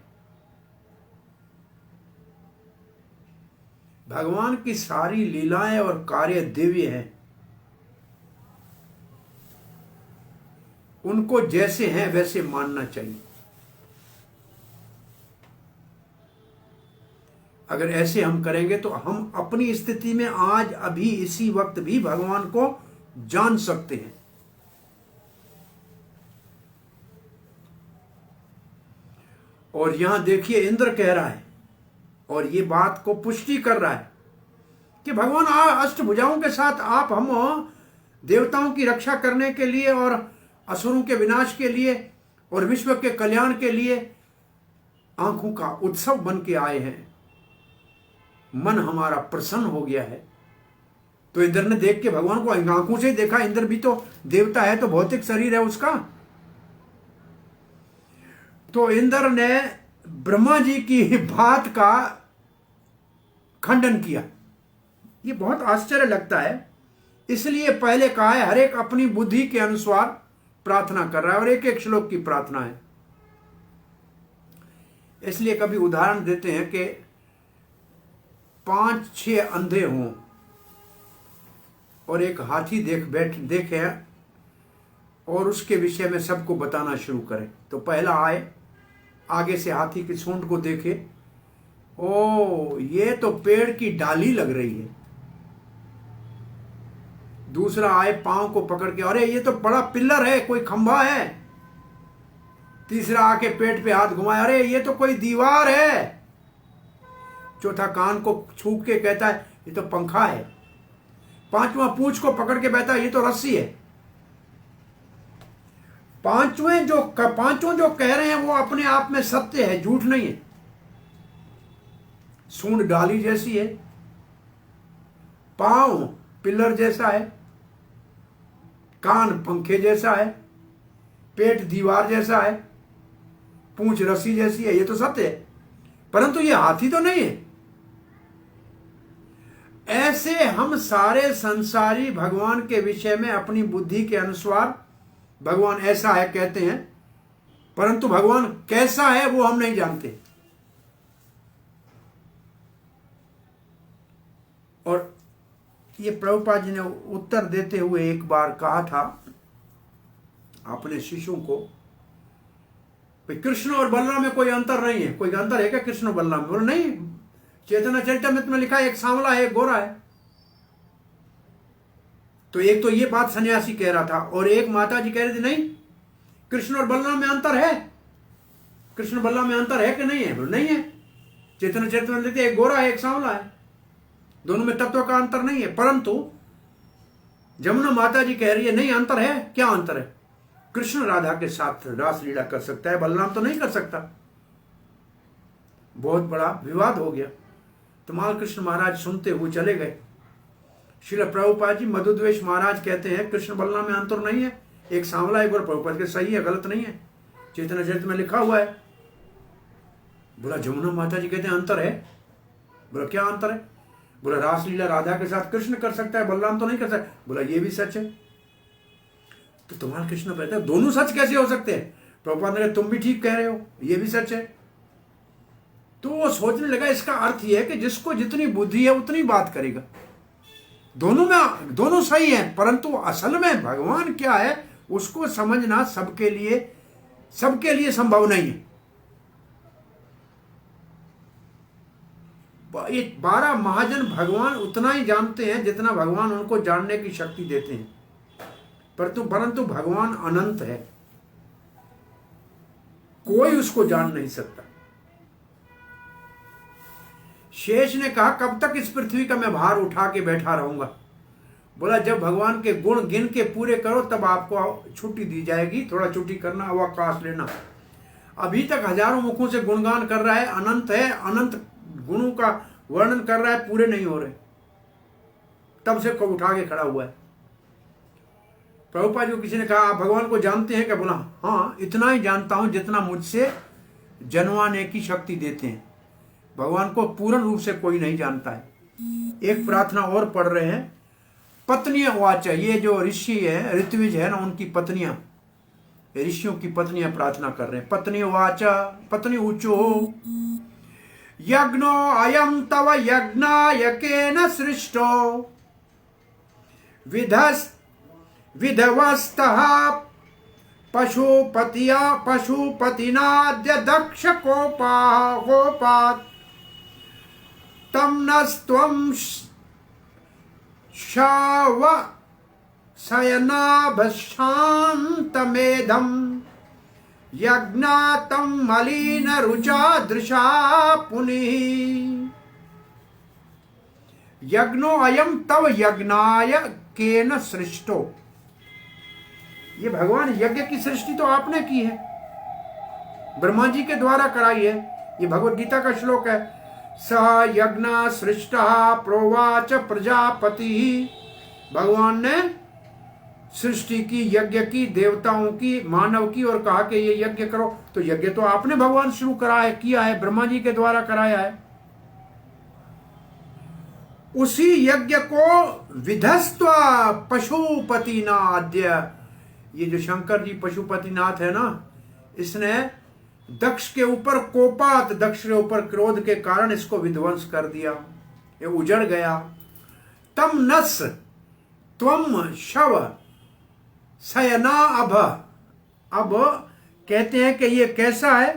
भगवान की सारी लीलाएं और कार्य दिव्य हैं। उनको जैसे हैं वैसे मानना चाहिए। अगर ऐसे हम करेंगे तो हम अपनी स्थिति में आज अभी इसी वक्त भी भगवान को जान सकते हैं। और यहां देखिए इंद्र कह रहा है और ये बात को पुष्टि कर रहा है कि भगवान अष्टभुजाओं के साथ आप हम देवताओं की रक्षा करने के लिए और असुरों के विनाश के लिए और विश्व के कल्याण के लिए आंखों का उत्सव बन के आए हैं। मन हमारा प्रसन्न हो गया है। तो इंद्र ने देख के भगवान को आंखों से ही देखा। इंद्र भी तो देवता है, तो भौतिक शरीर है उसका। तो इंद्र ने ब्रह्मा जी की बात का खंडन किया। ये बहुत आश्चर्य लगता है। इसलिए पहले कहा है हर एक अपनी बुद्धि के अनुसार प्रार्थना कर रहा है, और एक एक श्लोक की प्रार्थना है। इसलिए कभी उदाहरण देते हैं कि 5-6 अंधे हों और एक हाथी देखे और उसके विषय में सबको बताना शुरू करें। तो पहला आए, आगे से हाथी की सूंड को देखे, ओ ये तो पेड़ की डाली लग रही है। दूसरा आए, पांव को पकड़ के, अरे ये तो बड़ा पिल्लर है, कोई खंभा है। तीसरा आके पेट पे हाथ घुमाए, अरे ये तो कोई दीवार है। चौथा कान को छू के कहता है ये तो पंखा है। पांचवा पूंछ को पकड़ के बैठा है ये तो रस्सी है। पांचों जो कह रहे हैं वो अपने आप में सत्य है, झूठ नहीं है। सूंड डाली जैसी है, पांव पिल्लर जैसा है, कान पंखे जैसा है, पेट दीवार जैसा है, पूंछ रस्सी जैसी है। ये तो सत्य है, परंतु ये हाथी तो नहीं है। ऐसे हम सारे संसारी भगवान के विषय में अपनी बुद्धि के अनुसार भगवान ऐसा है कहते हैं, परंतु भगवान कैसा है वो हम नहीं जानते। और ये प्रभुपाद जी ने उत्तर देते हुए एक बार कहा था अपने शिष्यों को, कृष्ण और बलराम में कोई अंतर नहीं है। कोई अंतर है क्या कृष्ण और बलराम में? बोले नहीं, चैतन्य चरितमृत में लिखा है एक सांवला है एक गोरा है। तो एक तो ये बात सन्यासी कह रहा था, और एक माता जी कह रही थी नहीं कृष्ण और बलराम में अंतर है। कृष्ण बलराम में अंतर है कि नहीं है? बोले नहीं है, चैतन्य चरितमृत लिखते एक गोरा है एक सांवला है, दोनों में तत्व का अंतर नहीं है। परंतु जमुना माता जी कह रही है नहीं अंतर है। क्या अंतर है? कृष्ण राधा के साथ रासलीला कर सकता है, बलराम तो नहीं कर सकता। बहुत बड़ा विवाद हो गया। तो माल कृष्ण महाराज सुनते हुए चले गए। श्रील प्रभुपाद जी मधुद्वेष महाराज कहते हैं कृष्ण बलराम में अंतर नहीं है, एक सांवला एक और। प्रभुपाद के सही है, गलत नहीं है, चैतन्य चरित में लिखा हुआ है। बोला जमुना माता जी कहते हैं अंतर है। बोला क्या अंतर है? बोला रासलीला राधा के साथ कृष्ण कर सकता है, बलराम तो नहीं कर सकता। बोला ये भी सच है। तो तुम्हारा कृष्ण कहते हैं दोनों सच कैसे हो सकते हैं? प्रभुपाद ने कहा तुम भी ठीक कह रहे हो, ये भी सच है। तो वो सोचने लगा इसका अर्थ यह है कि जिसको जितनी बुद्धि है उतनी बात करेगा। दोनों सही है, परंतु असल में भगवान क्या है उसको समझना सबके लिए संभव नहीं है। ये 12 महाजन भगवान उतना ही जानते हैं जितना भगवान उनको जानने की शक्ति देते हैं, परंतु भगवान अनंत है, कोई उसको जान नहीं सकता। शेष ने कहा कब तक इस पृथ्वी का मैं भार उठा के बैठा रहूंगा? बोला जब भगवान के गुण गिन के पूरे करो तब आपको छुट्टी दी जाएगी, थोड़ा छुट्टी करना, अवकाश लेना। अभी तक हजारों मुखों से गुणगान कर रहा है, अनंत है, अनंत गुणों का वर्णन कर रहा है, पूरे नहीं हो रहे, तब से को उठा के खड़ा हुआ है। प्रभुपाद जी को किसी ने कहा आप भगवान को जानते हैं क्या? बोला हाँ, इतना ही जानता हूं जितना मुझसे जन्माने की शक्ति देते हैं। भगवान को पूर्ण रूप से कोई नहीं जानता है। एक प्रार्थना और पढ़ रहे हैं, पत्नी वाच। ये जो ऋषि है, ऋत्विज है ना, उनकी पत्नियां, ऋषियों की पत्नियां प्रार्थना कर रहे हैं। पत्नी वाच, पत्नी ऊंचो यज्ञो अयम तव यज्ञायकेन सृष्टो विधवस्तः पशुपतिनाद्य दक्ष गोपात् तम नस्त्वं शव शयनाभशान्तमेधं यज्ञातं मलिन रुचा दृशा पुनिः यज्ञो अयम तव यज्ञाय केन सृष्टो। ये भगवान यज्ञ की सृष्टि तो आपने की है, ब्रह्मा जी के द्वारा कराई है। ये भगवत गीता का श्लोक है। स यज्ञ सृष्टः प्रोवाच प्रजापति। भगवान ने सृष्टि की, यज्ञ की, देवताओं की, मानव की, और कहा कि ये यज्ञ करो। तो यज्ञ तो आपने भगवान शुरू करा है, किया है, ब्रह्मा जी के द्वारा कराया है। उसी यज्ञ को विधस्त्वा पशुपतिनाद्य, ये जो शंकर जी पशुपतिनाथ है ना, इसने दक्ष के ऊपर कोपात, दक्ष के ऊपर क्रोध के कारण इसको विध्वंस कर दिया, ये उजड़ गया। तम नस त्वम शव शयना अभ। अब कहते हैं कि ये कैसा है?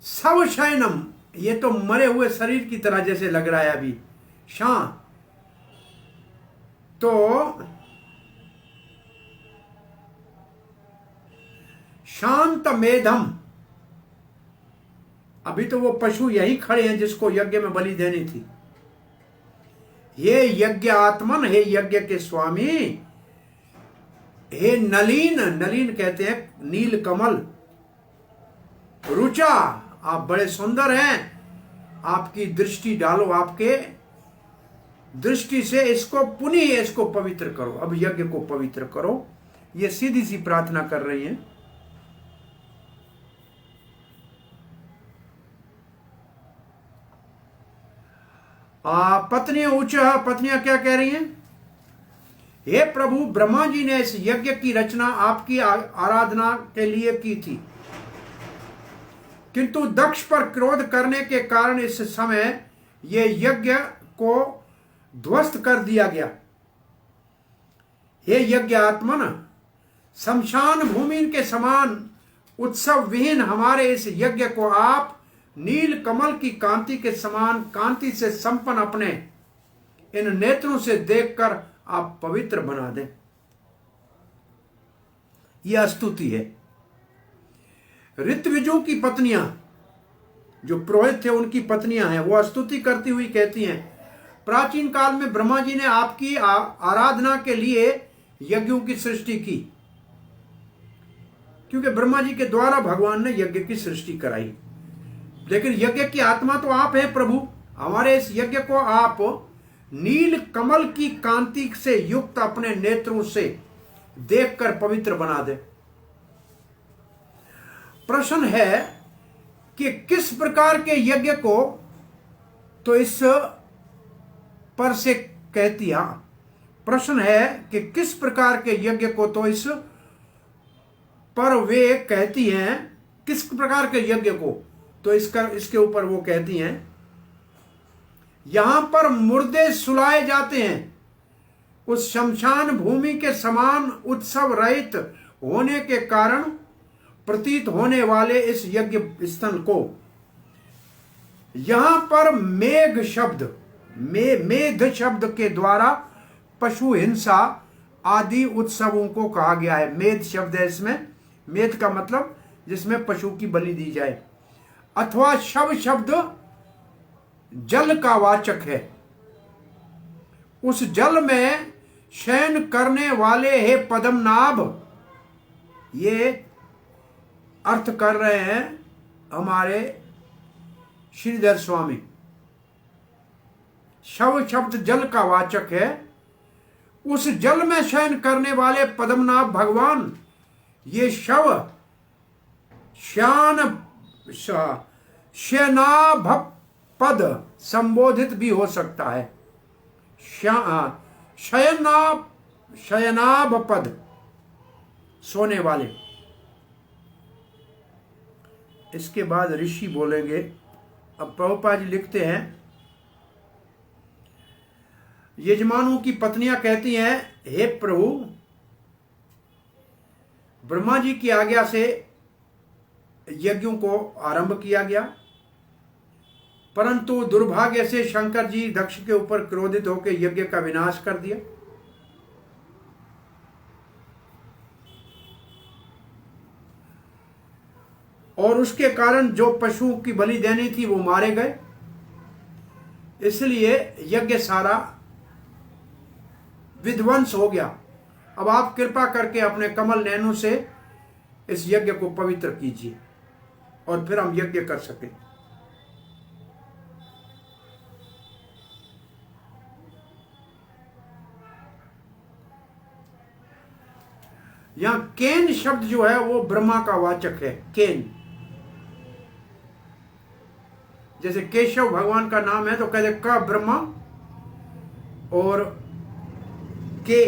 शव शयनम, ये तो मरे हुए शरीर की तरह जैसे लग रहा है अभी। तो शांत मेधम, अभी तो वो पशु यही खड़े हैं जिसको यज्ञ में बलि देनी थी। हे यज्ञ आत्मन, हे यज्ञ के स्वामी, हे नलीन, नलीन कहते हैं नील कमल, रुचा, आप बड़े सुंदर हैं, आपकी दृष्टि डालो, आपके दृष्टि से इसको पुनः इसको पवित्र करो, अब यज्ञ को पवित्र करो। ये सीधी सी प्रार्थना कर रही हैं। पत्नियां उच्च, पत्नियां क्या कह रही हैं? हे प्रभु, ब्रह्मा जी ने इस यज्ञ की रचना आपकी आराधना के लिए की थी, किंतु दक्ष पर क्रोध करने के कारण इस समय ये यज्ञ को ध्वस्त कर दिया गया। हे यज्ञ आत्मन, शमशान भूमि के समान उत्सव विहीन हमारे इस यज्ञ को आप नील कमल की कांति के समान कांति से संपन्न अपने इन नेत्रों से देखकर आप पवित्र बना दें। यह स्तुति है। ऋत्विजों की पत्नियां, जो पुरोहित थे उनकी पत्नियां हैं, वो स्तुति करती हुई कहती हैं, प्राचीन काल में ब्रह्मा जी ने आपकी आराधना के लिए यज्ञों की सृष्टि की, क्योंकि ब्रह्मा जी के द्वारा भगवान ने यज्ञ की सृष्टि कराई। लेकिन यज्ञ की आत्मा तो आप हैं प्रभु, हमारे इस यज्ञ को आप नील कमल की कांति से युक्त अपने नेत्रों से देखकर पवित्र बना दे। प्रश्न है कि किस प्रकार के यज्ञ को, तो इस पर से कहती है, प्रश्न है कि किस प्रकार के यज्ञ को, तो इस पर वे कहती हैं किस प्रकार के यज्ञ को, तो इसके ऊपर वो कहती हैं, यहां पर मुर्दे सुलाए जाते हैं। उस शमशान भूमि के समान उत्सव रहित होने के कारण प्रतीत होने वाले इस यज्ञ स्थल को यहां पर मेघ शब्द, मेघ शब्द के द्वारा पशु हिंसा आदि उत्सवों को कहा गया है। मेध शब्द है इसमें, मेध का मतलब जिसमें पशु की बलि दी जाए, अथवा शव शब्द जल का वाचक है। उस जल में शयन करने वाले हे पद्मनाभ। ये अर्थ कर रहे हैं हमारे श्रीधर स्वामी। शव शब्द जल का वाचक है। उस जल में शयन करने वाले पद्मनाभ भगवान। ये शव शयनाभ पद संबोधित भी हो सकता है। शयनाभ पद, सोने वाले। इसके बाद ऋषि बोलेंगे। अब प्रभुपाद जी लिखते हैं, यजमानों की पत्नियां कहती हैं, हे प्रभु, ब्रह्मा जी की आज्ञा से यज्ञों को आरंभ किया गया, परंतु दुर्भाग्य से शंकर जी दक्ष के ऊपर क्रोधित होकर यज्ञ का विनाश कर दिया। और उसके कारण जो पशुओं की बलि देनी थी वो मारे गए। इसलिए यज्ञ सारा विध्वंस हो गया। अब आप कृपा करके अपने कमल नैनों से इस यज्ञ को पवित्र कीजिए और फिर हम यज्ञ कर सकें। यहां केन शब्द जो है वो ब्रह्मा का वाचक है। केन, जैसे केशव भगवान का नाम है तो कहते क ब्रह्मा और के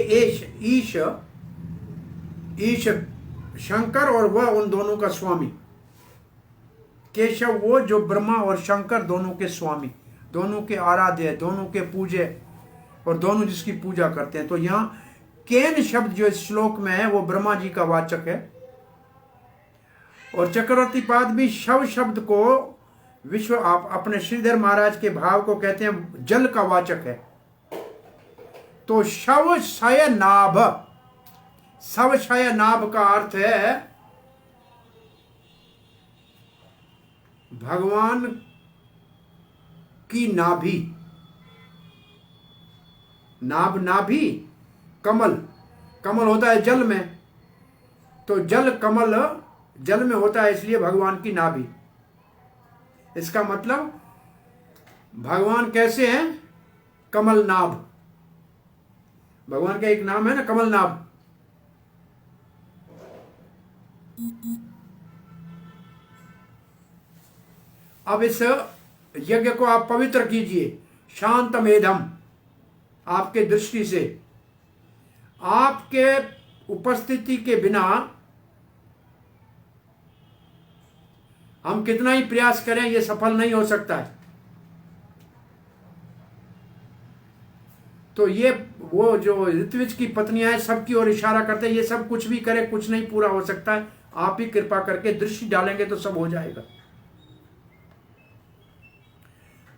ईश शंकर और वह उन दोनों का स्वामी। केशव वो जो ब्रह्मा और शंकर दोनों के स्वामी, दोनों के आराध्य, दोनों के पूजे और दोनों जिसकी पूजा करते हैं। तो यहाँ केन शब्द जो इस श्लोक में है वो ब्रह्मा जी का वाचक है। और चक्रवर्ती पाद भी शव शब्द को विश्व आप अपने श्रीधर महाराज के भाव को कहते हैं जल का वाचक है। तो शव शय नाभ, शव शय नाभ का अर्थ है भगवान की नाभि। नाभि कमल, कमल होता है जल में, तो जल कमल जल में होता है, इसलिए भगवान की नाभि। इसका मतलब भगवान कैसे हैं? कमल नाभ। भगवान का एक नाम है ना, कमल नाभ। अब इस यज्ञ को आप पवित्र कीजिए। शांतमेधम, आपके दृष्टि से, आपके उपस्थिति के बिना हम कितना ही प्रयास करें ये सफल नहीं हो सकता है। तो ये वो जो ऋत्विज की पत्नियां हैं सबकी ओर इशारा करते हैं, ये सब कुछ भी करे कुछ नहीं पूरा हो सकता है। आप ही कृपा करके दृष्टि डालेंगे तो सब हो जाएगा।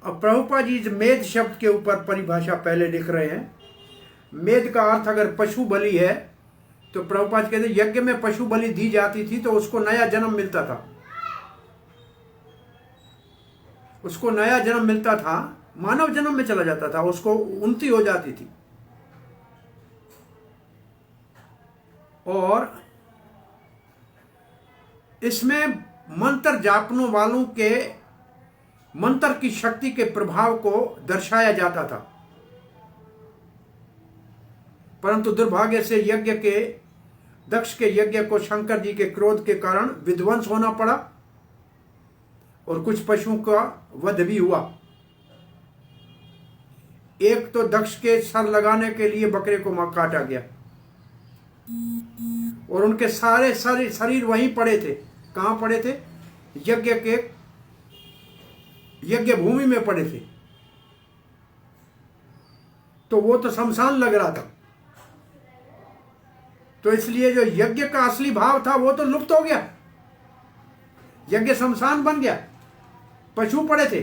अब प्रभुपाद जी मेध शब्द के ऊपर परिभाषा पहले लिख रहे हैं। मेध का अर्थ अगर पशु बलि है तो प्रभुपाद कहते यज्ञ में पशु बलि दी जाती थी तो उसको नया जन्म मिलता था। उसको नया जन्म मिलता था, मानव जन्म में चला जाता था, उसको उन्नति हो जाती थी। और इसमें मंत्र जापने वालों के मंत्र की शक्ति के प्रभाव को दर्शाया जाता था। परंतु दुर्भाग्य से यज्ञ के दक्ष के यज्ञ को शंकर जी के क्रोध के कारण विध्वंस होना पड़ा और कुछ पशुओं का वध भी हुआ। एक तो दक्ष के सर लगाने के लिए बकरे को काटा गया और उनके सारे शरीर वहीं पड़े थे। कहां पड़े थे? यज्ञ भूमि में पड़े थे। तो वो तो शमशान लग रहा था। तो इसलिए जो यज्ञ का असली भाव था वो तो लुप्त हो गया। यज्ञ शमशान बन गया, पशु पड़े थे।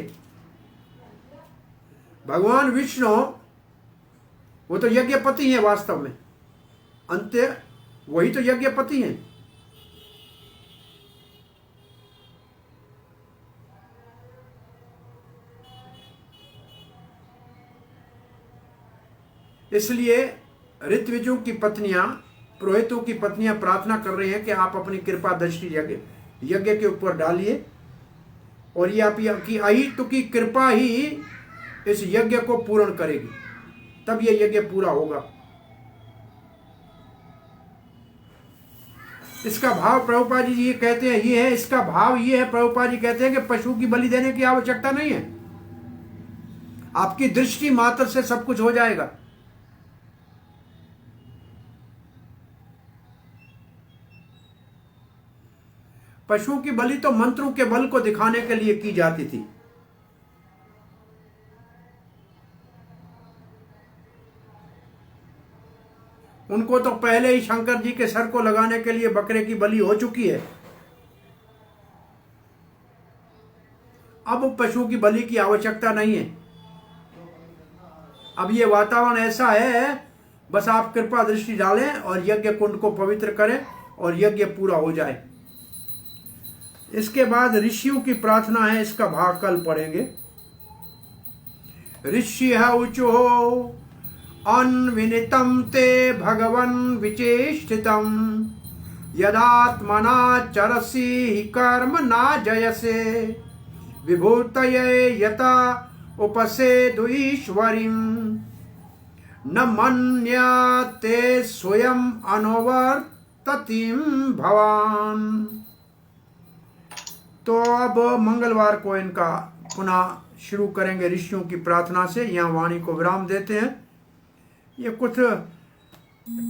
भगवान विष्णु वो तो यज्ञपति हैं वास्तव में, अंत्य वही तो यज्ञपति हैं। इसलिए ऋत्विजों की पत्नियां, पुरोहितों की पत्नियां प्रार्थना कर रही हैं कि आप अपनी कृपा दृष्टि यज्ञ के ऊपर डालिए, और ये आपकी अहितु की कृपा ही इस यज्ञ को पूर्ण करेगी, तब ये यज्ञ पूरा होगा। इसका भाव प्रभुपाद जी ये कहते हैं, ये है इसका भाव, ये है प्रभुपाद जी कहते हैं कि पशु की बलि देने की आवश्यकता नहीं है, आपकी दृष्टि मात्र से सब कुछ हो जाएगा। पशुओं की बलि तो मंत्रों के बल को दिखाने के लिए की जाती थी। उनको तो पहले ही शंकर जी के सर को लगाने के लिए बकरे की बलि हो चुकी है। अब पशु की बलि की आवश्यकता नहीं है। अब ये वातावरण ऐसा है, बस आप कृपा दृष्टि डालें और यज्ञ कुंड को पवित्र करें और यज्ञ पूरा हो जाए। इसके बाद ऋषियों की प्रार्थना है, इसका भाग कल पढ़ेंगे। ऋषि ऊचो अन्विनितं ते भगवन् विचेष्टितं, यदात्मना चरसि कर्म ना जयसे, विभूतये यता उपसेदु ईश्वरीं, न मन्यते स्वयं अनुवर्ततिं भवान्। तो अब मंगलवार को इनका पुनः शुरू करेंगे ऋषियों की प्रार्थना से। यहाँ वाणी को विराम देते हैं। ये कुछ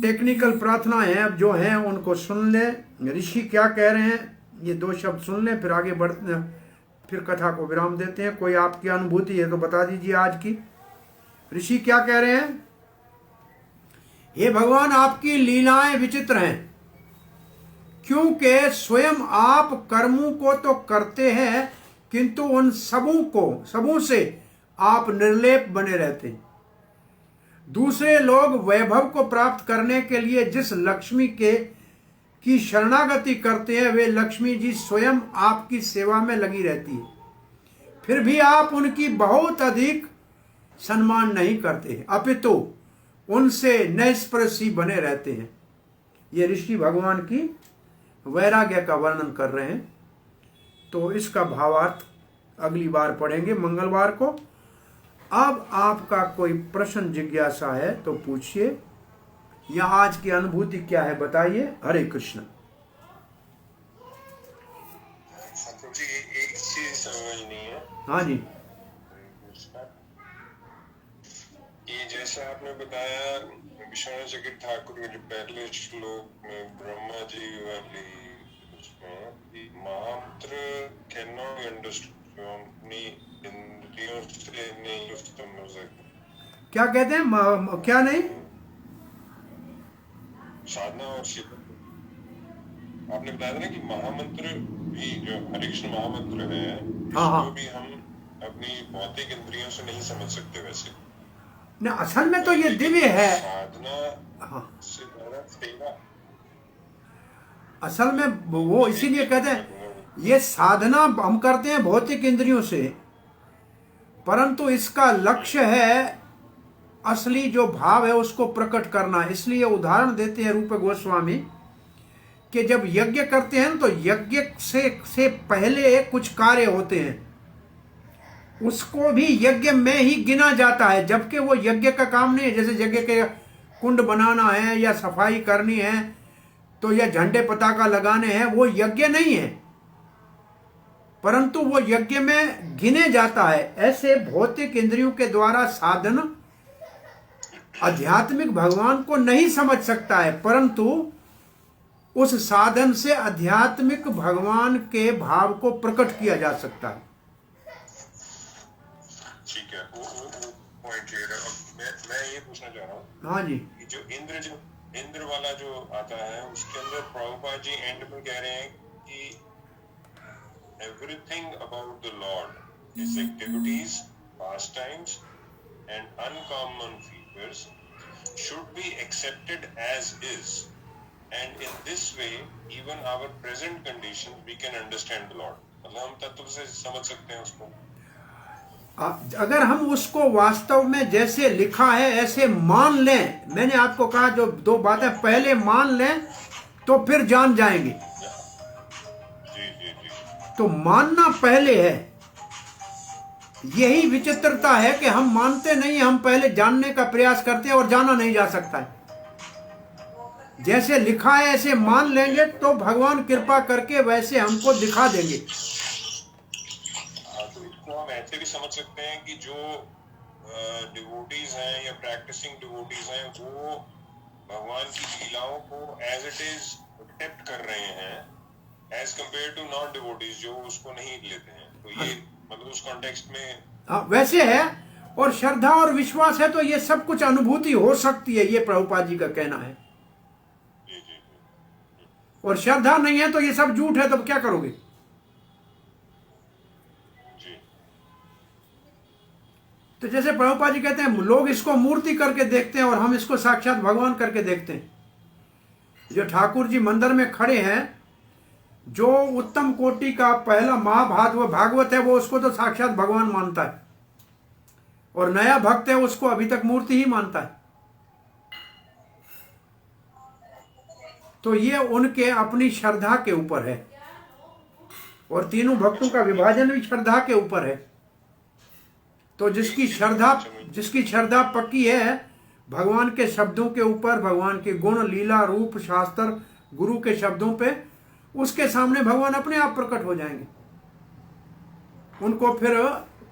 टेक्निकल प्रार्थनाएं हैं, अब जो हैं उनको सुन लें, ऋषि क्या कह रहे हैं ये 2 शब्द सुन लें, फिर आगे बढ़ते, फिर कथा को विराम देते हैं। कोई आपकी अनुभूति है तो बता दीजिए आज की। ऋषि क्या कह रहे हैं? हे भगवान, आपकी लीलाएं विचित्र हैं, क्योंकि स्वयं आप कर्मों को तो करते हैं, किंतु उन सबों से आप निर्लेप बने रहते हैं। दूसरे लोग वैभव को प्राप्त करने के लिए जिस लक्ष्मी की शरणागति करते हैं, वे लक्ष्मी जी स्वयं आपकी सेवा में लगी रहती है, फिर भी आप उनकी बहुत अधिक सम्मान नहीं करते, अपितु उनसे नैस्पर्शी बने रहते हैं। ये ऋषि भगवान की वैराग्य का वर्णन कर रहे हैं। तो इसका भावार्थ अगली बार पढ़ेंगे मंगलवार को। अब आपका कोई प्रश्न जिज्ञासा है तो पूछिए, या आज की अनुभूति क्या है बताइए। हरे कृष्ण। जी एक चीज समझनी है। हाँ जी। ये जैसा आपने बताया विश्वनाथ चकित ठाकुर के जो पहले श्लोक में ब्रह्मा जी वाली उसमें महामंत्र कैन नॉट बी अंडरस्टूड, अपनी इंद्रियों से नहीं समझ सकते। क्या कहते हैं? क्या नहीं? साधना और शिव, आपने बताया था ना कि महामंत्र भी जो हरे कृष्ण महामंत्र है, इसको भी हम अपनी भौतिक इंद्रियों से नहीं समझ सकते वैसे ना, असल में तो ये दिव्य है। साधना से सेवा, असल में वो इसीलिए कहते हैं ये साधना हम करते हैं भौतिक इंद्रियों से, परंतु इसका लक्ष्य है असली जो भाव है उसको प्रकट करना। इसलिए उदाहरण देते हैं रूप गोस्वामी कि जब यज्ञ करते हैं तो यज्ञ से पहले कुछ कार्य होते हैं, उसको भी यज्ञ में ही गिना जाता है, जबकि वो यज्ञ का काम नहीं है। जैसे यज्ञ के कुंड बनाना है या सफाई करनी है तो या झंडे पताका लगाने हैं, वो यज्ञ नहीं है, परंतु वो यज्ञ में गिने जाता है। ऐसे भौतिक इंद्रियों के द्वारा साधन आध्यात्मिक भगवान को नहीं समझ सकता है, परंतु उस साधन से आध्यात्मिक भगवान के भाव को प्रकट किया जा सकता है। ठीक है, वो पॉइंट क्लियर है। मैं ये पूछना चाह रहा हूँ, हाँ जी, जो इंद्र वाला जो आता है उसके अंदर प्रभुपाद जी एंड में कह रहे हैं कि everything about the Lord, his activities, pastimes and uncommon features should be accepted as is, and in this way even our present conditions we can understand the Lord। मतलब हम तत्व से समझ सकते हैं उसको। अगर हम उसको वास्तव में जैसे लिखा है ऐसे मान लें, मैंने आपको कहा जो दो बातें पहले मान लें तो फिर जान जाएंगे। जी जी जी। तो मानना पहले है। यही विचित्रता है कि हम मानते नहीं, हम पहले जानने का प्रयास करते हैं और जाना नहीं जा सकता है। जैसे लिखा है ऐसे मान लेंगे तो भगवान कृपा करके वैसे हमको दिखा देंगे। हाँ, तो इसको हम ऐसे भी समझ सकते हैं कि जो डिवोटीज हैं या प्रैक्टिसिंग डिवोटीज हैं वो भगवान की लीलाओं को एज इट इज एक्सेप्ट कर रहे हैं as compare to non devotees जो उसको नहीं लेते हैं। तो ये मतलब उस कॉन्टेक्स्ट में वैसे है। और श्रद्धा और विश्वास है तो ये सब कुछ अनुभूति हो सकती है, ये प्रभुपाद जी का कहना है। जी जी जी और श्रद्धा नहीं है तो ये सब झूठ है, तब क्या करोगे? जी। तो जैसे प्रभुपाद जी कहते हैं लोग इसको मूर्ति करके देखते हैं और हम इसको साक्षात भगवान करके देखते हैं। जो ठाकुर जी मंदिर में खड़े हैं, जो उत्तम कोटि का पहला भागवत है वो उसको तो साक्षात भगवान मानता है, और नया भक्त है उसको अभी तक मूर्ति ही मानता है। तो ये उनके अपनी श्रद्धा के ऊपर है, और तीनों भक्तों का विभाजन भी श्रद्धा के ऊपर है। तो जिसकी श्रद्धा पक्की है भगवान के शब्दों के ऊपर, भगवान के गुण लीला रूप शास्त्र गुरु के शब्दों पे, उसके सामने भगवान अपने आप प्रकट हो जाएंगे। उनको फिर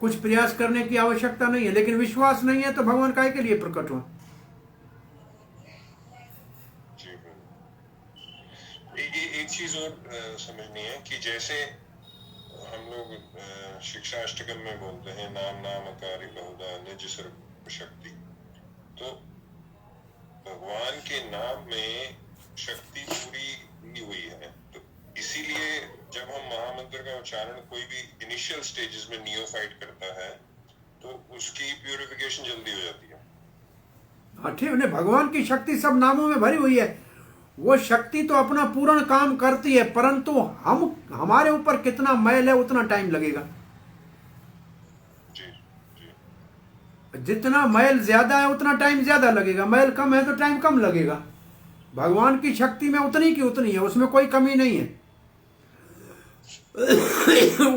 कुछ प्रयास करने की आवश्यकता नहीं है। लेकिन विश्वास नहीं है तो भगवान काहे के लिए प्रकट हुआ? जी एक चीज और समझनी है कि जैसे हम लोग शिक्षा अष्टकम में बोलते हैं नाम नामकारी बहुधा निज सर्व शक्ति, तो भगवान के नाम में शक्ति पूरी दी हुई है। तो इसीलिए जब हम महामंत्र का उच्चारण कोई भी इनिशियल स्टेजेस में नियोफाइट करता है तो उसकी प्यूरिफिकेशन जल्दी हो जाती है। हाँ ठीक है, भगवान की शक्ति सब नामों में भरी हुई है। वो शक्ति तो अपना पूर्ण काम करती है, परंतु हमारे ऊपर कितना मैल है उतना टाइम लगेगा। जी जी। जितना मैल ज्यादा है उतना टाइम ज्यादा लगेगा, मैल कम है तो टाइम कम लगेगा। भगवान की शक्ति में उतनी की उतनी है, उसमें कोई कमी नहीं है।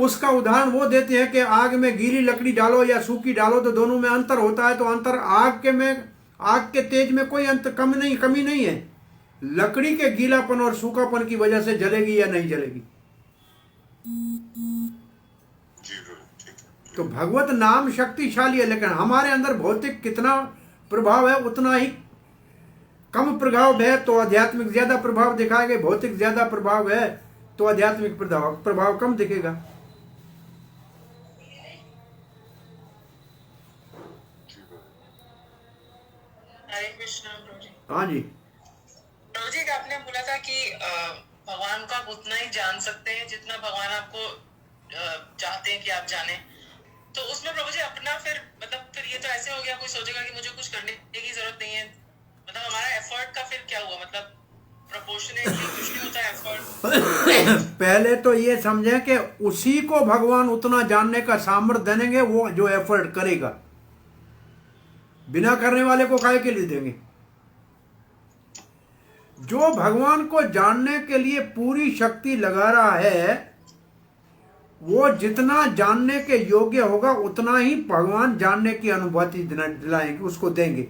उसका उदाहरण वो देते हैं कि आग में गीली लकड़ी डालो या सूखी डालो तो दोनों में अंतर होता है। तो अंतर आग के तेज में कोई कमी नहीं है। लकड़ी के गीलापन और सूखापन की वजह से जलेगी या नहीं जलेगी। तो भगवत नाम शक्तिशाली है, लेकिन हमारे अंदर भौतिक कितना प्रभाव है उतना ही कम प्रभाव है तो आध्यात्मिक ज्यादा प्रभाव दिखाएगा, भौतिक ज्यादा प्रभाव है तो आध्यात्मिक प्रभाव कम दिखेगा। हरे कृष्णा प्रभु जी। हाँ जी प्रभु जी, आपने बोला था कि भगवान को आप उतना ही जान सकते हैं जितना भगवान आपको चाहते हैं कि आप जाने। तो उसमें प्रभु जी अपना फिर ये तो ऐसे हो गया, कोई सोचेगा कि मुझे कुछ करने की जरूरत नहीं है, मतलब हमारा एफर्ट का फिर क्या हुआ? मतलब प्रोपोर्शनेटली कुछ नहीं होता एफर्ट। पहले तो ये समझें कि उसी को भगवान उतना जानने का सामर्थ्य देंगे वो जो एफर्ट करेगा। बिना करने वाले को काहे के लिए देंगे? जो भगवान को जानने के लिए पूरी शक्ति लगा रहा है वो जितना जानने के योग्य होगा उतना ही भगवान जानने की अनुभूति दिलाएंगे, उसको देंगे।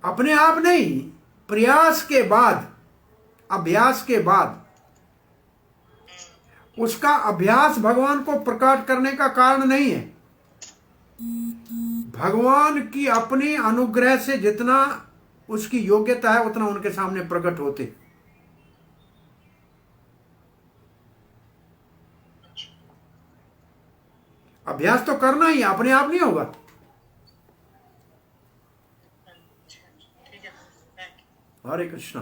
अपने आप नहीं, प्रयास के बाद, अभ्यास के बाद। उसका अभ्यास भगवान को प्रकट करने का कारण नहीं है। भगवान की अपनी अनुग्रह से जितना उसकी योग्यता है उतना उनके सामने प्रकट होते। अभ्यास तो करना ही, अपने आप नहीं होगा। ठीक है, थैंक यू। हरे कृष्णा।